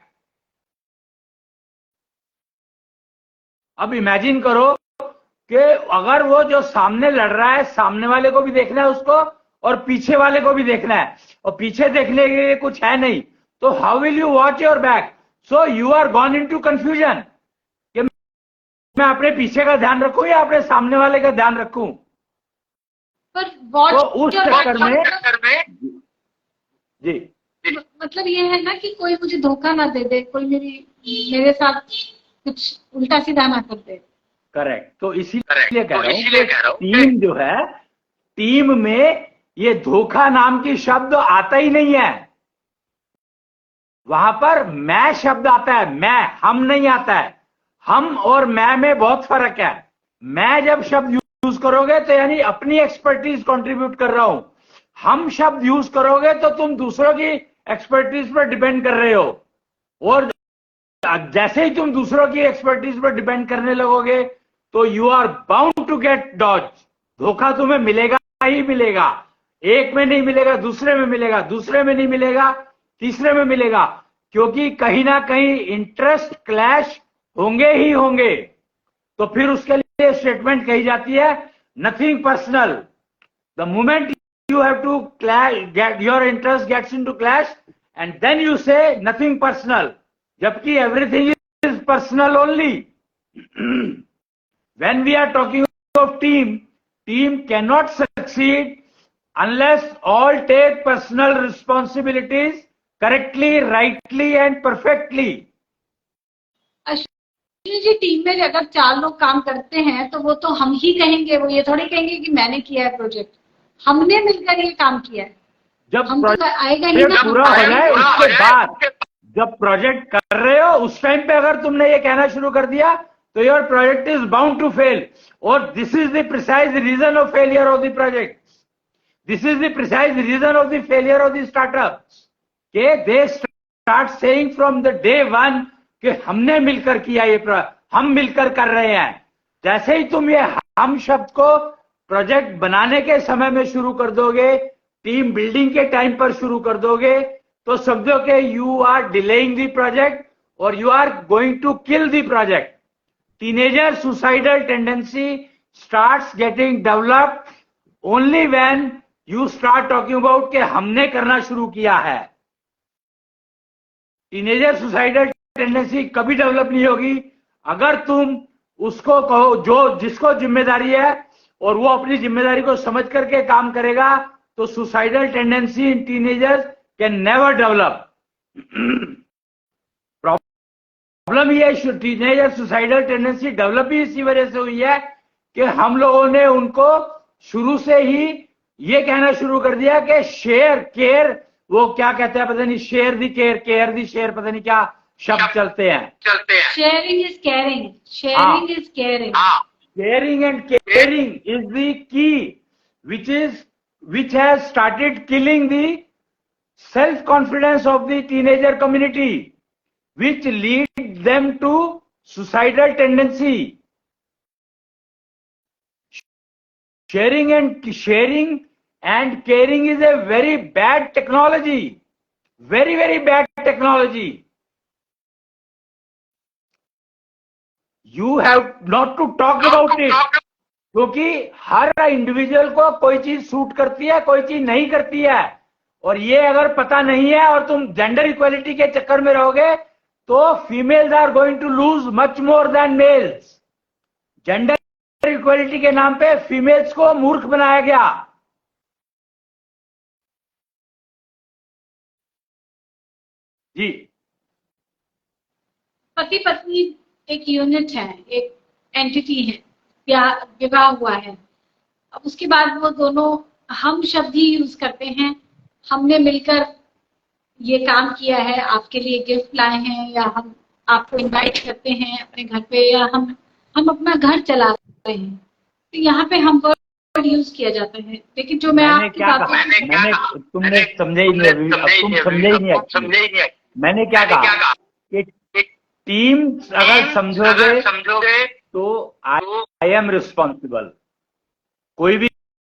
अब इमेजिन करो कि अगर वो जो सामने लड़ रहा है, सामने वाले को भी देखना है उसको, और पीछे वाले को भी देखना है, और पीछे देखने के लिए कुछ है नहीं, तो how will you watch your back? So you are gone into confusion कि मैं अपने पीछे का ध्यान रखूं या अपने सामने वाले का ध्यान रखूं। पर वॉच तो उस चक्कर में जी, मतलब ये है ना कि कोई मुझे धोखा ना दे दे, कोई मेरे साथ कुछ उल्टा सीधा ना कर दे। करेक्ट। तो इसीलिए कह रहा हूं कि टीम जो है, टीम में ये धोखा नाम की शब्द आता ही नहीं है। वहां पर मैं शब्द आता है, मैं, हम नहीं आता है। हम और मैं में बहुत फर्क है। मैं जब शब्द यूज करोगे तो यानी अपनी एक्सपर्टीज कंट्रीब्यूट कर रहा हूं। हम शब्द यूज करोगे तो तुम दूसरों की एक्सपर्टीज पर डिपेंड कर रहे हो, और जैसे ही तुम दूसरों की एक्सपर्टीज पर डिपेंड करने लगोगे तो you are bound to get dodge. धोखा तुम्हें मिलेगा ही मिलेगा। एक में नहीं मिलेगा, दूसरे में मिलेगा, दूसरे में नहीं मिलेगा, तीसरे में मिलेगा, क्योंकि कहीं ना कहीं इंटरेस्ट क्लैश होंगे ही होंगे। तो फिर उसके लिए स्टेटमेंट कही जाती है, nothing personal. The moment you have to get your interest gets into clash, and then you say nothing personal, jabki everything is personal only. When we are talking of team cannot succeed unless all take personal responsibilities correctly, rightly and perfectly. Ashwini ji, team में अगर 4 लोग काम करते हैं तो वो तो हम ही कहेंगे, वो ये थोड़ी कहेंगे कि मैंने किया है प्रोजेक्ट, हमने मिलकर ये काम किया है। जब हम तो आएगा ही ना। पूरा हो जाए उसके बाद, जब प्रोजेक्ट कर रहे हो उस टाइम पे अगर तुमने ये कहना शुरू कर दिया तो your project is bound to fail, और this is the precise reason of failure of the project. This is the precise reason of the failure of the startup, के they start saying from the day one कि हमने मिलकर किया, ये हम मिलकर कर रहे हैं। जैसे ही तुम ये हम शब्द को प्रोजेक्ट बनाने के समय में शुरू कर दोगे, टीम बिल्डिंग के टाइम पर शुरू कर दोगे, तो समझो कि you are delaying the project और you are going to kill the project. Teenager suicidal tendency starts getting developed only when you start talking about कि हमने करना शुरू किया है। टीनेजर सुसाइडल टेंडेंसी कभी डेवलप नहीं होगी अगर तुम उसको कहो, जो जिसको जिम्मेदारी है और वो अपनी जिम्मेदारी को समझ करके काम करेगा, तो suicidal tendency in teenagers can never develop. Problem ये टीनेजर सुसाइडल टेंडेंसी डेवलप ही इसी वजह से हुई है कि हम लोगों ने उनको शुरू से ही ये कहना शुरू कर दिया कि शेयर केयर, वो क्या कहते हैं पता नहीं, शेयर दी केयर, केयर दी शेयर, पता नहीं क्या शब्द चलते हैं। Sharing is caring, sharing is caring. Sharing and caring is the key, which has started killing the self-confidence of the teenager community, which leads them to suicidal tendency. Sharing and caring is a very bad technology, very very bad technology. You have not to talk about it, क्योंकि हर individual को कोई चीज suit करती है, कोई चीज नहीं करती है, और ये अगर पता नहीं है और तुम जेंडर इक्वलिटी के चक्कर में रहोगे तो females are going to lose much more than males. Gender equality के नाम पे फीमेल्स को मूर्ख बनाया गया। जी, पति पत्नी एक यूनिट है, एक एंटिटी है, विवाह हुआ है, अब उसके बाद वो दोनों हम शब्द ही यूज करते हैं। हमने मिलकर ये काम किया है, आपके लिए गिफ्ट लाए हैं, या हम आपको इनवाइट करते हैं अपने घर पे, या हम अपना घर चला रहे हैं, तो यहाँ पे हम वर्ड यूज किया जाता है। लेकिन जो मैं आपकी बात, तुमने समझे ही नहीं, तुम समझे ही नहीं। मैंने क्या कहा कि टीम अगर समझोगे तो आई एम रिस्पॉन्सिबल। कोई भी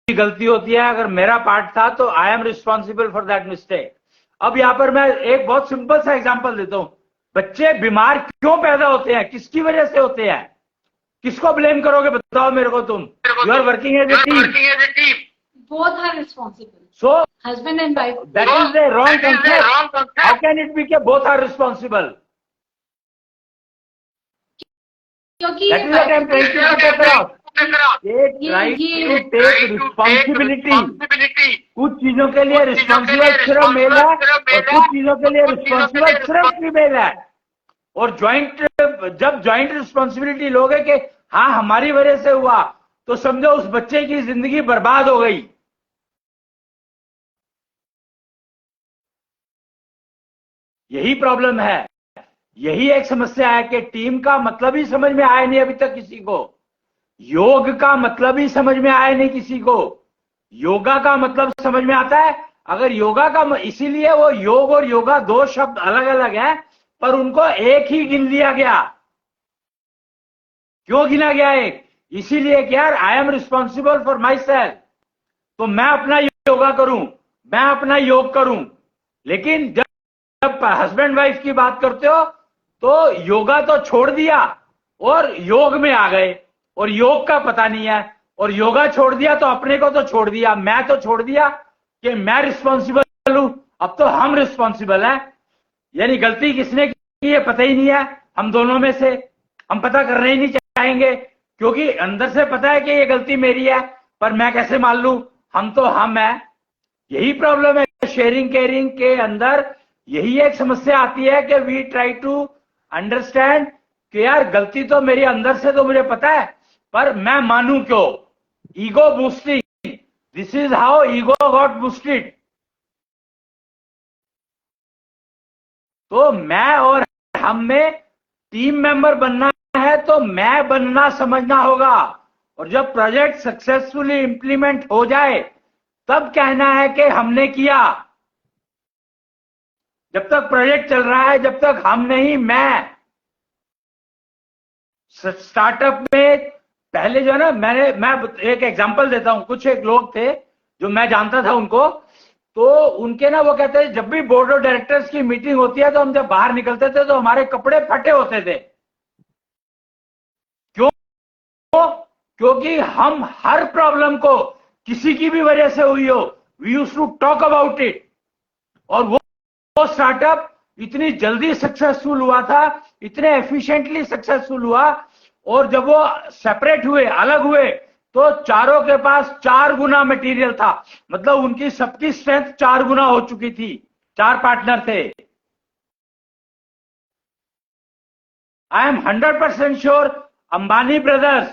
गलती होती है, अगर मेरा पार्ट था तो I am responsible for that mistake. अब यहाँ पर मैं एक बहुत सिंपल सा एग्जांपल देता हूँ। बच्चे बीमार क्यों पैदा होते हैं, किसकी वजह से होते हैं, किसको ब्लेम करोगे बताओ मेरे को तुम? You are working as a team, both are responsible, so husband and wife. That is a wrong concept. How can it be के बोथ आर रिस्पॉन्सिबल? क्योंकि रिस्पॉन्सिबिलिटी, कुछ चीजों के लिए रिस्पॉन्सिबल सिर्फ मेल है और कुछ चीजों के लिए रिस्पॉन्सिबल सिर्फ फीमेल है। और जब ज्वाइंट रिस्पॉन्सिबिलिटी लोगे कि हाँ हमारी वजह से हुआ, तो समझो उस बच्चे की जिंदगी बर्बाद हो गई। यही प्रॉब्लम है, यही एक समस्या है कि टीम का मतलब ही समझ में आया नहीं अभी तक किसी को, योग का मतलब ही समझ में आया नहीं किसी को। योगा का मतलब समझ में आता है, अगर योगा का, इसीलिए वो योग और योगा दो शब्द अलग अलग हैं, पर उनको एक ही गिन लिया गया। क्यों गिना गया एक? इसीलिए कि यार I am responsible for my self, तो मैं अपना योगा करूं, मैं अपना योग करूं। लेकिन जब हस्बैंड वाइफ की बात करते हो तो योगा तो छोड़ दिया और योग में आ गए, और योग का पता नहीं है, और योगा छोड़ दिया तो अपने को तो छोड़ दिया, मैं तो छोड़ दिया कि मैं रिस्पॉन्सिबल हूं। अब तो हम रिस्पॉन्सिबल हैं, यानी गलती किसने की है पता ही नहीं है हम दोनों में से। हम पता करना ही नहीं चाहेंगे, क्योंकि अंदर से पता है कि ये गलती मेरी है, पर मैं कैसे मान लूं? हम तो हम है। यही प्रॉब्लम है शेयरिंग केयरिंग के अंदर। यही एक समस्या आती है कि वी ट्राई टू अंडरस्टैंड कि यार गलती तो मेरी अंदर से तो मुझे पता है, पर मैं मानूं क्यों? Ego boosting, this is how ego got boosted. तो मैं और हम में टीम मेंबर बनना है तो मैं बनना समझना होगा, और जब प्रोजेक्ट सक्सेसफुली इंप्लीमेंट हो जाए तब कहना है कि हमने किया। जब तक प्रोजेक्ट चल रहा है, जब तक हम नहीं मैं। स्टार्टअप में पहले जो है ना, मैं एक एग्जांपल देता हूं। कुछ एक लोग थे जो मैं जानता था उनको, तो उनके ना वो कहते हैं जब भी बोर्ड ऑफ डायरेक्टर्स की मीटिंग होती है तो हम जब बाहर निकलते थे तो हमारे कपड़े फटे होते थे। क्यों? क्योंकि हम हर प्रॉब्लम को, किसी की भी वजह से हुई हो, we used to talk about it. और वो स्टार्टअप इतनी जल्दी सक्सेसफुल हुआ था, इतने एफिशिएंटली सक्सेसफुल हुआ, और जब वो सेपरेट हुए, अलग हुए, तो चारों के पास 4 गुना मटेरियल था। मतलब उनकी सबकी स्ट्रेंथ 4 गुना हो चुकी थी। 4 पार्टनर थे। I am 100% sure Ambani brothers,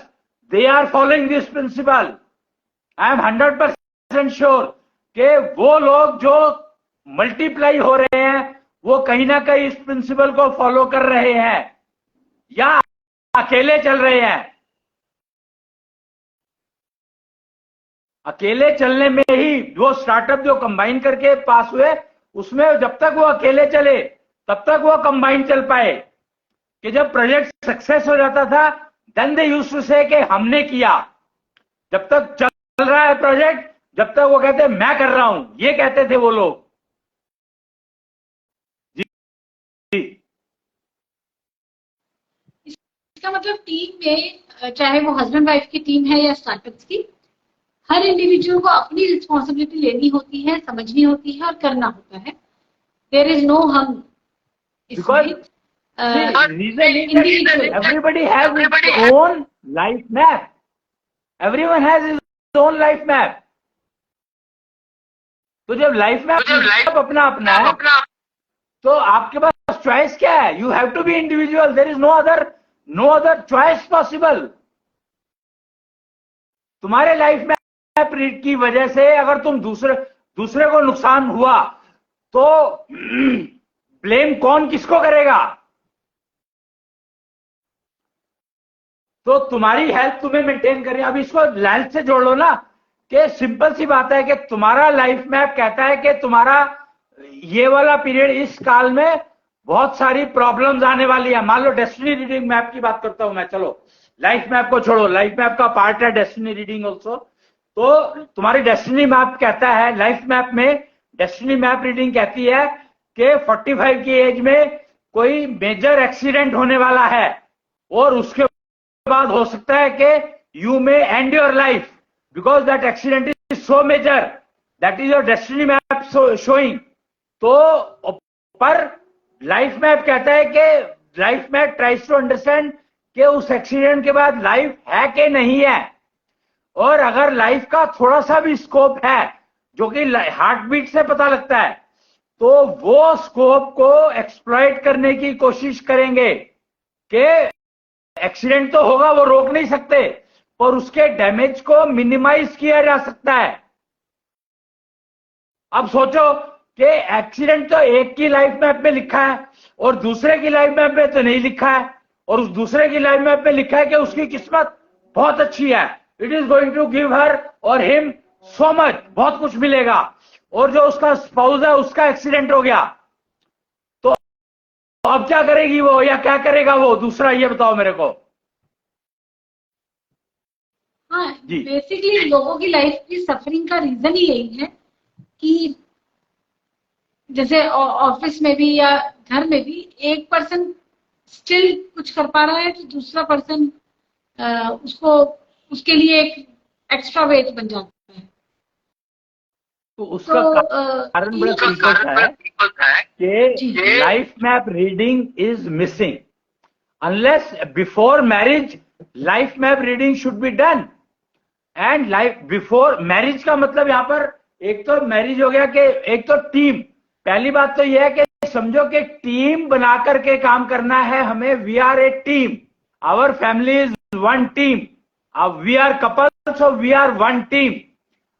they are following this principle. I am 100% sure कि वो लोग जो मल्टीप्लाई हो रहे हैं वो कहीं ना कहीं इस प्रिंसिपल को फॉलो कर रहे हैं, या अकेले चल रहे हैं। अकेले चलने में ही वो स्टार्टअप जो कंबाइन करके पास हुए, उसमें जब तक वो अकेले चले तब तक वो कंबाइन चल पाए, कि जब प्रोजेक्ट सक्सेस हो जाता था देन दे यूज्ड टू से कि हमने किया। जब तक चल रहा है प्रोजेक्ट, जब तक वो कहते मैं कर रहा हूं, ये कहते थे वो लोग। जी, इसका मतलब टीम में, चाहे वो हस्बैंड वाइफ की टीम है या स्टार्टअप्स की, हर इंडिविजुअल को अपनी रिस्पॉन्सिबिलिटी लेनी होती है, समझनी होती है और करना होता है। देयर इज नो हम इसमें everybody has his own life map. Everyone has his own life map. तो जब लाइफ मैप अपना अपना है तो आपके पास चॉइस क्या है? You have to be individual, there is no other choice possible. तुम्हारे लाइफ मैप की वजह से अगर तुम दूसरे को नुकसान हुआ तो ब्लेम कौन किसको करेगा? तो तुम्हारी हेल्थ तुम्हें मेंटेन करनी। अब इसको हेल्थ से जोड़ लो ना, कि सिंपल सी बात है कि तुम्हारा लाइफ मैप कहता है कि तुम्हारा ये वाला पीरियड, इस काल में बहुत सारी प्रॉब्लम्स आने वाली है। मान लो डेस्टिनी रीडिंग मैप की बात करता हूं मैं, चलो लाइफ मैप को छोड़ो, लाइफ मैप का पार्ट है डेस्टिनी रीडिंग ऑल्सो। तो तुम्हारी डेस्टिनी मैप कहता है, लाइफ मैप में डेस्टिनी मैप रीडिंग कहती है कि 45 की एज में कोई मेजर एक्सीडेंट होने वाला है, और उसके बाद हो सकता है कि you may end your life because that accident is so major, that is your destiny map showing. तो पर लाइफ मैप कहता है कि life map tries to understand कि उस एक्सीडेंट के बाद लाइफ है कि नहीं है, और अगर लाइफ का थोड़ा सा भी स्कोप है, जो कि हार्ट बीट से पता लगता है, तो वो स्कोप को एक्सप्लॉइट करने की कोशिश करेंगे कि एक्सीडेंट तो होगा, वो रोक नहीं सकते, पर उसके डैमेज को मिनिमाइज किया जा सकता है। अब सोचो कि एक्सीडेंट तो एक की लाइफ मैप में लिखा है और दूसरे की लाइफ मैप में तो नहीं लिखा है, और उस दूसरे की लाइफ मैप में लिखा है कि उसकी किस्मत बहुत अच्छी है, it is going to give her और हिम सो मच, बहुत कुछ मिलेगा, और जो उसका स्पाउस है उसका एक्सीडेंट हो गया, तो अब क्या करेगी वो, या क्या करेगा वो दूसरा, ये बताओ मेरे को। हाँ, बेसिकली लोगों की लाइफ की सफरिंग का रीजन ही यही है कि जैसे ऑफिस में भी या घर में भी एक पर्सन स्टिल कुछ कर पा रहा है तो दूसरा पर्सन उसको उसके लिए एक एक्स्ट्रा वेट बन जाता है। तो उसका कारण बड़ा सिंपल है कि life map reading is missing. Unless before marriage life map reading should be done, and life before marriage का मतलब यहां पर एक तो मैरिज हो गया कि एक तो टीम, पहली बात तो यह है कि समझो कि टीम बना करके काम करना है हमें। We are a team, our family is one team, we are couple, so we are one team.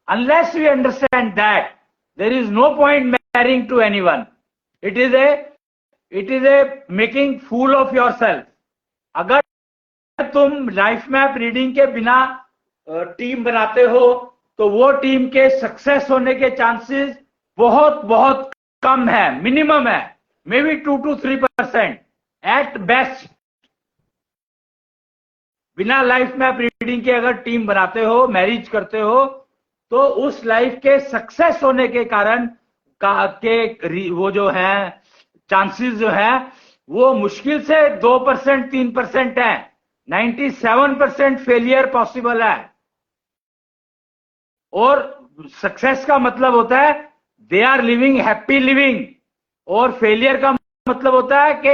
Unless we understand that, there is no point marrying to anyone. It is a making fool of yourself. अगर तुम life map reading के बिना team बनाते हो तो वो team के success होने के चांसेस बहुत बहुत कम है, मिनिमम है, may be 2 to 3% at best. बिना लाइफ मैप रीडिंग के अगर टीम बनाते हो, मैरिज करते हो, तो उस लाइफ के सक्सेस होने के कारण के वो जो है चांसेस जो है वो मुश्किल से 2% 3% है, 97% फेलियर पॉसिबल है। और सक्सेस का मतलब होता है they are living happy living, और फेलियर का मतलब होता है कि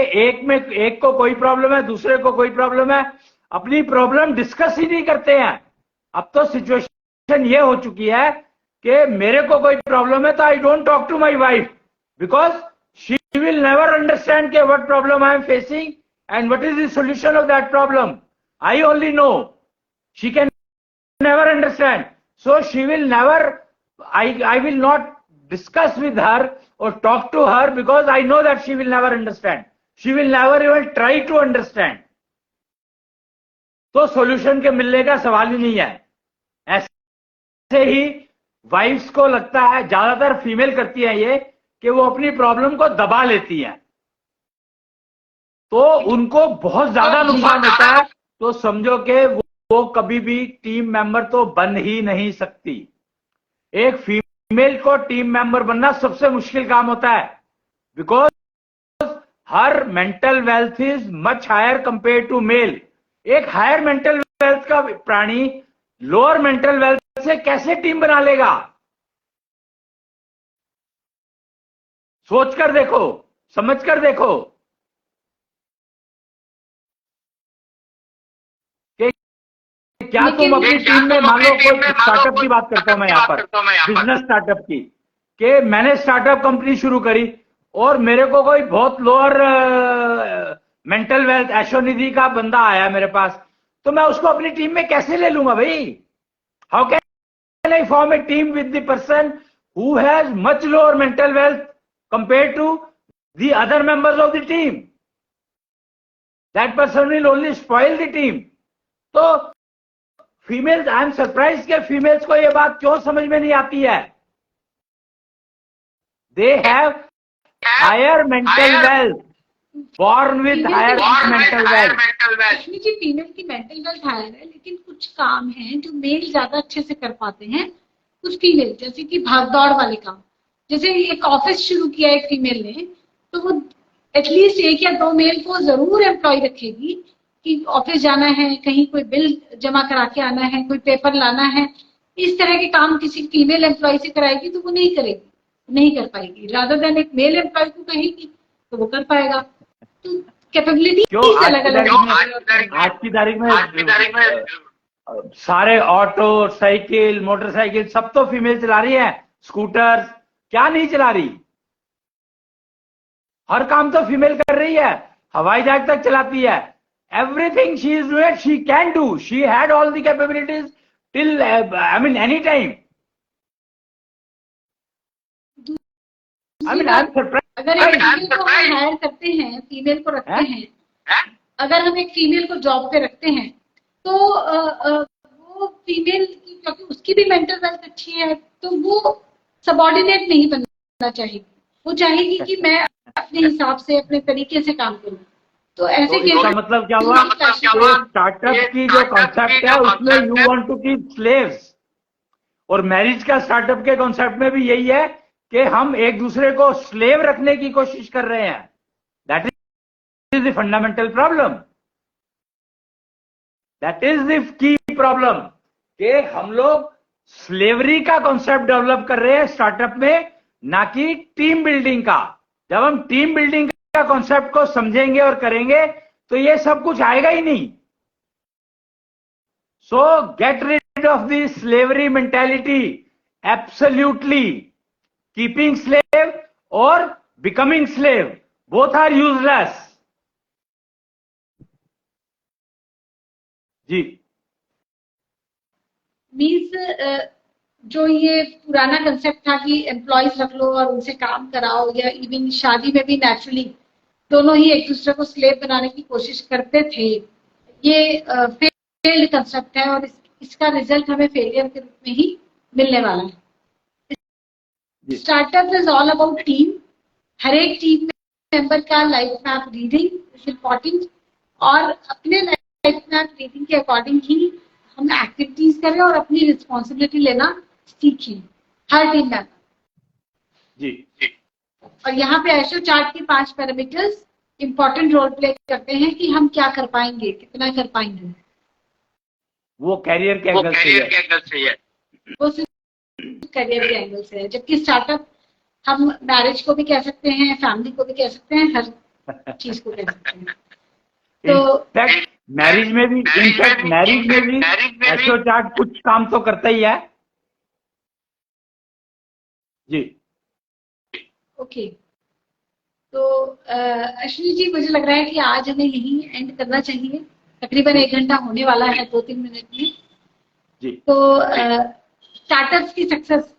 एक को कोई प्रॉब्लम है, दूसरे को कोई प्रॉब्लम है, अपनी प्रॉब्लम डिस्कस ही नहीं करते हैं। अब तो सिचुएशन ये हो चुकी है कि मेरे को कोई प्रॉब्लम है तो I don't talk to my wife, because she will never understand के what problem I am facing and what is the solution of that problem. I only know, she can never understand, so she will never, I will not discuss with her or talk to her because I know that she will never understand, she will never even try to understand। तो solution के मिलने का सवाल ही नहीं है। ऐसे ही wives को लगता है, ज्यादातर फीमेल करती है ये, कि वो अपनी प्रॉब्लम को दबा लेती है, तो उनको बहुत ज्यादा नुकसान होता है। तो समझो कि वो कभी भी टीम मेंबर तो बन ही नहीं सकती। एक फीमेल को टीम मेंबर बनना सबसे मुश्किल काम होता है, because her mental wealth is much higher compare to male. एक हायर मेंटल वेल्थ का प्राणी लोअर मेंटल वेल्थ से कैसे टीम बना लेगा? सोच कर देखो, समझ कर देखो। क्या तुम अपनी टीम में, मान लो कोई स्टार्टअप की बात करता हूं मैं यहां पर, बिजनेस स्टार्टअप की, कि मैंने स्टार्टअप कंपनी शुरू करी और मेरे को कोई बहुत लोअर मेंटल वेल्थ ऐशोनिधि का बंदा आया मेरे पास, तो मैं उसको अपनी टीम में कैसे ले लूंगा भाई? How can I form a team with the person who has much lower mental wealth compare to the other members of the team? That person will only spoil the team. तो females, I am surprise के females को यह बात क्यों समझ में नहीं आती है। They have higher mental wealth, born with higher mental wealth. जी, फीमेल की मेंटल वेल्थ हायर है, लेकिन कुछ काम हैं जो मेल ज्यादा अच्छे से कर पाते हैं। कुछ फीमेल, जैसे कि भागदौड़ वाले काम, जैसे एक ऑफिस शुरू किया एक फीमेल ने, तो वो एटलीस्ट 1 या 2 मेल को जरूर एम्प्लॉय रखेगी कि ऑफिस जाना है, कहीं कोई बिल जमा करा के आना है, कोई पेपर लाना है, इस तरह के काम किसी फीमेल एम्प्लॉय से कराएगी तो वो नहीं करेगी, नहीं कर पाएगी। रादर देन एक मेल एम्प्लॉय को कहेगी तो वो कर पाएगा। तो कैपेबिलिटी अलग अलग है। आज की तारीख में सारे ऑटो, साइकिल, मोटरसाइकिल सब तो फीमेल चला रही है, स्कूटर क्या नहीं चला रही? हर काम तो फीमेल कर रही है, हवाई जहाज तक चलाती है। everything she is doing, she can do. She had all the capabilities till, I mean, any time. I mean, I'm surprised. अगर एक फीमेल को हम हायर करते हैं, फीमेल को रखते हैं, अगर हम एक फीमेल को जॉब पे रखते हैं, तो वो फीमेल, क्योंकि उसकी भी मेंटल हेल्थ अच्छी है, तो वो सबऑर्डिनेट नहीं बनना चाहेगी। वो चाहेगी कि मैं अपने हिसाब से, अपने तरीके से काम करूं। तो ऐसे तो इसका मतलब क्या हुआ? स्टार्टअप की जो कॉन्सेप्ट है उसमें you want to keep slaves, और मैरिज का स्टार्टअप के कॉन्सेप्ट में भी यही है कि हम एक दूसरे को स्लेव रखने की कोशिश कर रहे हैं। That is the fundamental problem, that is the key problem, कि हम लोग स्लेवरी का कॉन्सेप्ट डेवलप कर रहे हैं स्टार्टअप में, ना कि टीम बिल्डिंग का। जब हम टीम बिल्डिंग का कॉन्सेप्ट को समझेंगे और करेंगे तो ये सब कुछ आएगा ही नहीं। So get rid of the slavery mentality, absolutely. Keeping slave और becoming slave, both are useless. जी। मीन्स जो ये पुराना कंसेप्ट था कि एम्प्लॉयज रख लो और उनसे काम कराओ, या इवन शादी में भी नेचुरली दोनों ही एक दूसरे को स्लेव बनाने की कोशिश करते थे, ये फेल्ड कंसेप्ट है, और इसका रिजल्ट हमें फेलियर के रूप में ही मिलने वाला है। Startup is all about team. हर एक टीम मेंबर का life map reading is important, और अपने लाइफ मैप रीडिंग के अकॉर्डिंग ही हम एक्टिविटीज करें और अपनी रिस्पॉन्सिबिलिटी लेना सीखें, हर टीम मेंबर। जी। और यहाँ पे एशो चार्ट के 5 पैरामीटर्स इंपॉर्टेंट रोल प्ले करते हैं कि हम क्या कर पाएंगे, कितना कर पाएंगे। वो कैरियर के एंगल से है, वो सिर्फ करियर के एंगल से है, जबकि स्टार्टअप हम मैरिज को भी कह सकते हैं, फैमिली को भी कह सकते हैं, हर चीज को कह सकते हैं। तो मैरिज में भी, इनफैक्ट मैरिज में भी एशो चार्ट कुछ काम तो करता ही है। जी। ओके, तो अश्विनी जी, मुझे लग रहा है कि आज हमें यही एंड करना चाहिए। तकरीबन 1 घंटा होने वाला है, 2-3 मिनट में। जी। तो स्टार्टअप्स की सक्सेस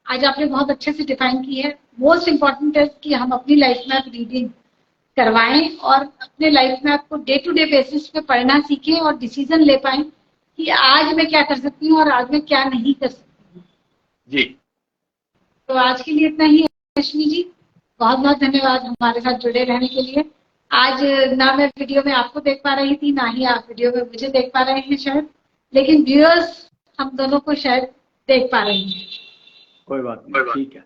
आज आपने बहुत अच्छे से डिफाइन की है। मोस्ट इम्पॉर्टेंट है कि हम अपनी लाइफ मैप रीडिंग करवाएं और अपने लाइफ मैप को डे टू डे बेसिस पे पढ़ना सीखें और डिसीजन ले पाएं कि आज मैं क्या कर सकती हूँ और आज मैं क्या नहीं कर सकती हूँ। जी। तो आज के लिए इतना ही है अश्विनी जी, बहुत बहुत धन्यवाद हमारे साथ जुड़े रहने के लिए। आज ना मैं वीडियो में आपको देख पा रही थी, ना ही आप वीडियो में मुझे देख पा रहे हैं शायद, लेकिन व्यूअर्स हम दोनों को शायद देख पा रहे हैं। कोई बात नहीं, ठीक है।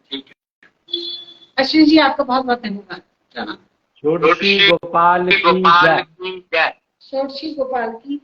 अश्विनी जी, आपका बहुत बहुत धन्यवाद। प्रणाम। षोडशी गोपाल की जय। षोडशी गोपाल की